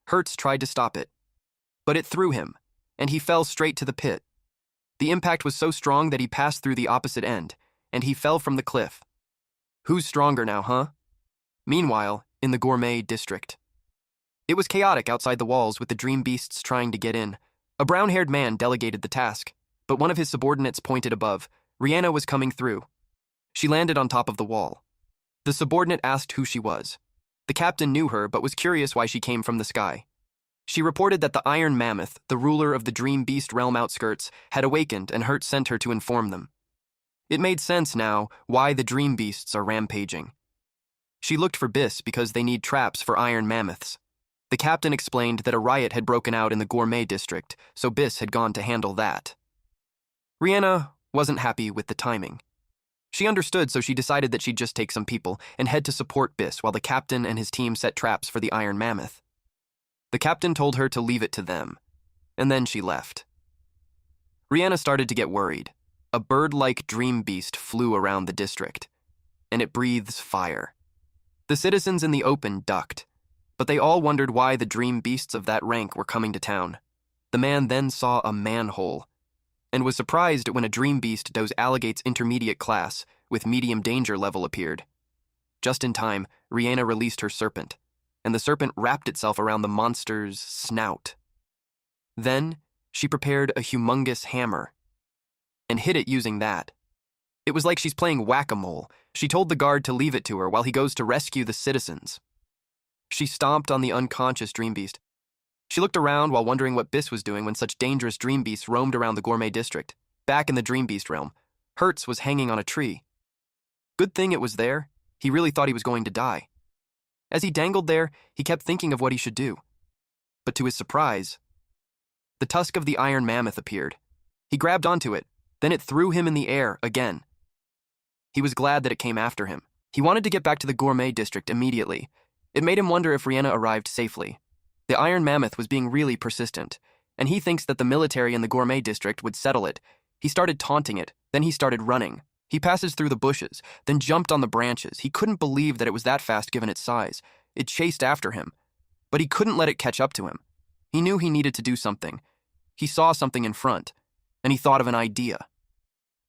Hertz tried to stop it, but it threw him, and he fell straight to the pit. The impact was so strong that he passed through the opposite end, and he fell from the cliff. Who's stronger now, huh? Meanwhile, in the Gourmet District. It was chaotic outside the walls with the dream beasts trying to get in. A brown-haired man delegated the task, but one of his subordinates pointed above. Rihanna was coming through. She landed on top of the wall. The subordinate asked who she was. The captain knew her, but was curious why she came from the sky. She reported that the Iron Mammoth, the ruler of the Dream Beast realm outskirts, had awakened and Hertz sent her to inform them. It made sense now why the Dream Beasts are rampaging. She looked for Biss because they need traps for Iron Mammoths. The captain explained that a riot had broken out in the Gourmet District, so Biss had gone to handle that. Rihanna wasn't happy with the timing. She understood, so she decided that she'd just take some people and head to support Biss while the captain and his team set traps for the Iron Mammoth. The captain told her to leave it to them, and then she left. Rihanna started to get worried. A bird-like dream beast flew around the district, and it breathes fire. The citizens in the open ducked, but they all wondered why the dream beasts of that rank were coming to town. The man then saw a manhole, and was surprised when a dream beast Doze Alligate's intermediate class with medium danger level appeared. Just in time, Rihanna released her serpent, and the serpent wrapped itself around the monster's snout. Then, she prepared a humongous hammer and hit it using that. It was like she's playing whack-a-mole. She told the guard to leave it to her while he goes to rescue the citizens. She stomped on the unconscious dream beast. She looked around while wondering what Biss was doing when such dangerous dream beasts roamed around the Gourmet District. Back in the dream beast realm, Hertz was hanging on a tree. Good thing it was there. He really thought he was going to die. As he dangled there, he kept thinking of what he should do. But to his surprise, the tusk of the Iron Mammoth appeared. He grabbed onto it, then it threw him in the air again. He was glad that it came after him. He wanted to get back to the Gourmet District immediately. It made him wonder if Rihanna arrived safely. The Iron Mammoth was being really persistent, and he thinks that the military in the Gourmet District would settle it. He started taunting it, then he started running. He passes through the bushes, then jumped on the branches. He couldn't believe that it was that fast given its size. It chased after him, but he couldn't let it catch up to him. He knew he needed to do something. He saw something in front, and he thought of an idea.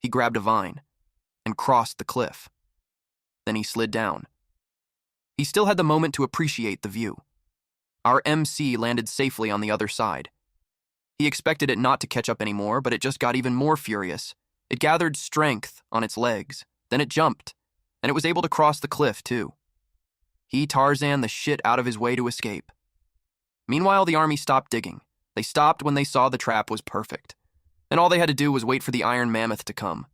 He grabbed a vine and crossed the cliff. Then he slid down. He still had the moment to appreciate the view. Our MC landed safely on the other side. He expected it not to catch up anymore, but it just got even more furious. It gathered strength on its legs, then it jumped, and it was able to cross the cliff too. He Tarzan the shit out of his way to escape. Meanwhile, the army stopped digging. They stopped when they saw the trap was perfect. And all they had to do was wait for the Iron Mammoth to come.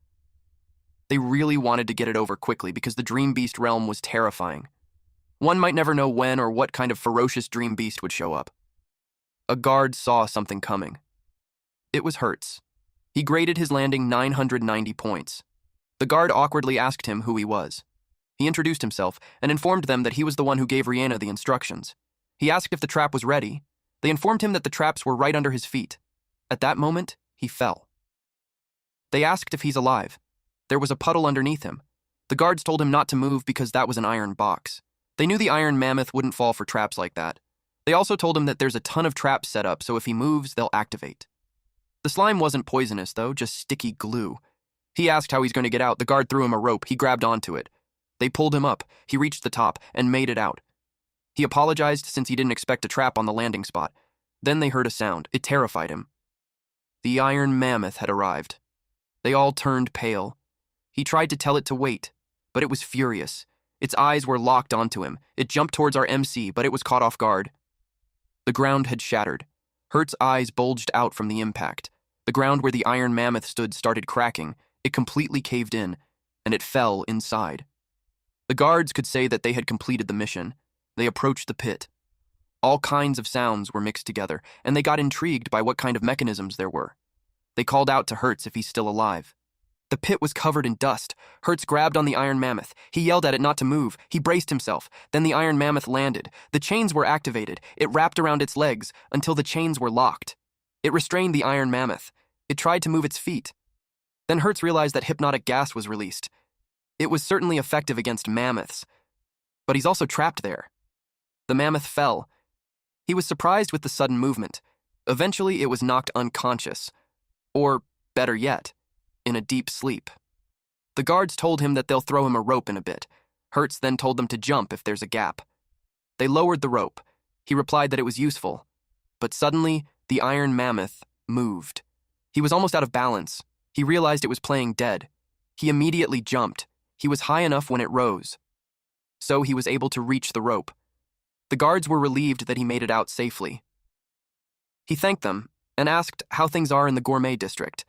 They really wanted to get it over quickly because the Dream Beast realm was terrifying. One might never know when or what kind of ferocious Dream Beast would show up. A guard saw something coming. It was Hertz. He graded his landing 990 points. The guard awkwardly asked him who he was. He introduced himself and informed them that he was the one who gave Rihanna the instructions. He asked if the trap was ready. They informed him that the traps were right under his feet. At that moment, he fell. They asked if he's alive. There was a puddle underneath him. The guards told him not to move because that was an iron box. They knew the Iron Mammoth wouldn't fall for traps like that. They also told him that there's a ton of traps set up, so if he moves, they'll activate. The slime wasn't poisonous, though, just sticky glue. He asked how he's going to get out. The guard threw him a rope. He grabbed onto it. They pulled him up. He reached the top and made it out. He apologized since he didn't expect a trap on the landing spot. Then they heard a sound. It terrified him. The Iron Mammoth had arrived. They all turned pale. He tried to tell it to wait, but it was furious. Its eyes were locked onto him. It jumped towards our MC, but it was caught off guard. The ground had shattered. Hertz's eyes bulged out from the impact. The ground where the Iron Mammoth stood started cracking. It completely caved in, and it fell inside. The guards could say that they had completed the mission. They approached the pit. All kinds of sounds were mixed together, and they got intrigued by what kind of mechanisms there were. They called out to Hertz if he's still alive. The pit was covered in dust. Hertz grabbed on the Iron Mammoth. He yelled at it not to move. He braced himself. Then the Iron Mammoth landed. The chains were activated. It wrapped around its legs until the chains were locked. It restrained the Iron Mammoth. It tried to move its feet. Then Hertz realized that hypnotic gas was released. It was certainly effective against mammoths, but he's also trapped there. The mammoth fell. He was surprised with the sudden movement. Eventually, it was knocked unconscious. Or, better yet, in a deep sleep. The guards told him that they'll throw him a rope in a bit. Hertz then told them to jump if there's a gap. They lowered the rope. He replied that it was useful. But suddenly, the Iron Mammoth moved. He was almost out of balance. He realized it was playing dead. He immediately jumped. He was high enough when it rose. So he was able to reach the rope. The guards were relieved that he made it out safely. He thanked them and asked how things are in the gourmet district.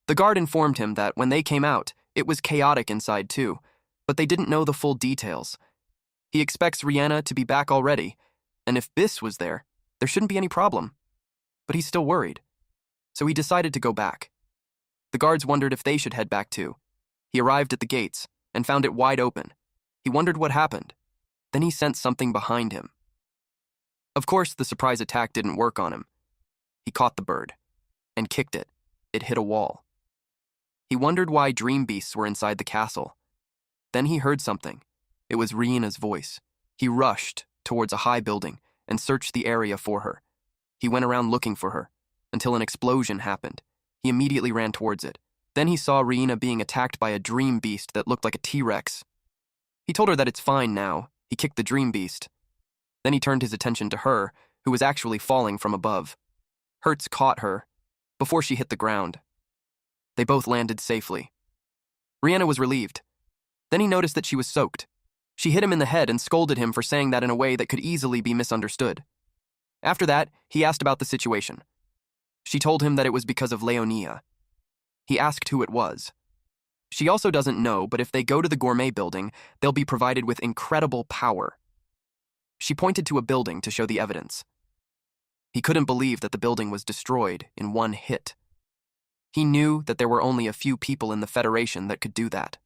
The guard informed him that when they came out, it was chaotic inside too, but they didn't know the full details. He expects Rihanna to be back already, and if Biss was there shouldn't be any problem. But he's still worried. So he decided to go back. The guards wondered if they should head back too. He arrived at the gates and found it wide open. He wondered what happened. Then he sensed something behind him. Of course, the surprise attack didn't work on him. He caught the bird and kicked it. It hit a wall. He wondered why dream beasts were inside the castle. Then he heard something. It was Riena's voice. He rushed towards a high building and searched the area for her. He went around looking for her until an explosion happened. He immediately ran towards it. Then he saw Rihanna being attacked by a dream beast that looked like a T-Rex. He told her that it's fine now. He kicked the dream beast. Then he turned his attention to her, who was actually falling from above. Hertz caught her before she hit the ground. They both landed safely. Rihanna was relieved. Then he noticed that she was soaked. She hit him in the head and scolded him for saying that in a way that could easily be misunderstood. After that, he asked about the situation. She told him that it was because of Leonia. He asked who it was. She also doesn't know, but if they go to the gourmet building, they'll be provided with incredible power. She pointed to a building to show the evidence. He couldn't believe that the building was destroyed in one hit. He knew that there were only a few people in the Federation that could do that.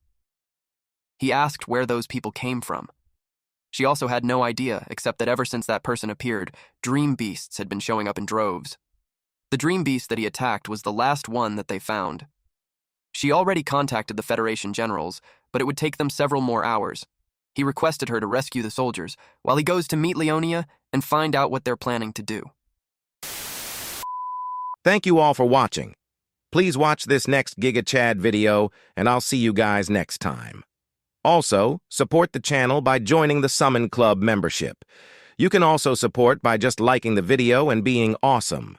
He asked where those people came from. She also had no idea, except that ever since that person appeared, dream beasts had been showing up in droves. The dream beast that he attacked was the last one that they found. She already contacted the Federation generals, but it would take them several more hours. He requested her to rescue the soldiers, while he goes to meet Leonia and find out what they're planning to do. Thank you all for watching. Please watch this next Giga Chad video, and I'll see you guys next time. Also, support the channel by joining the Summon Club membership. You can also support by just liking the video and being awesome.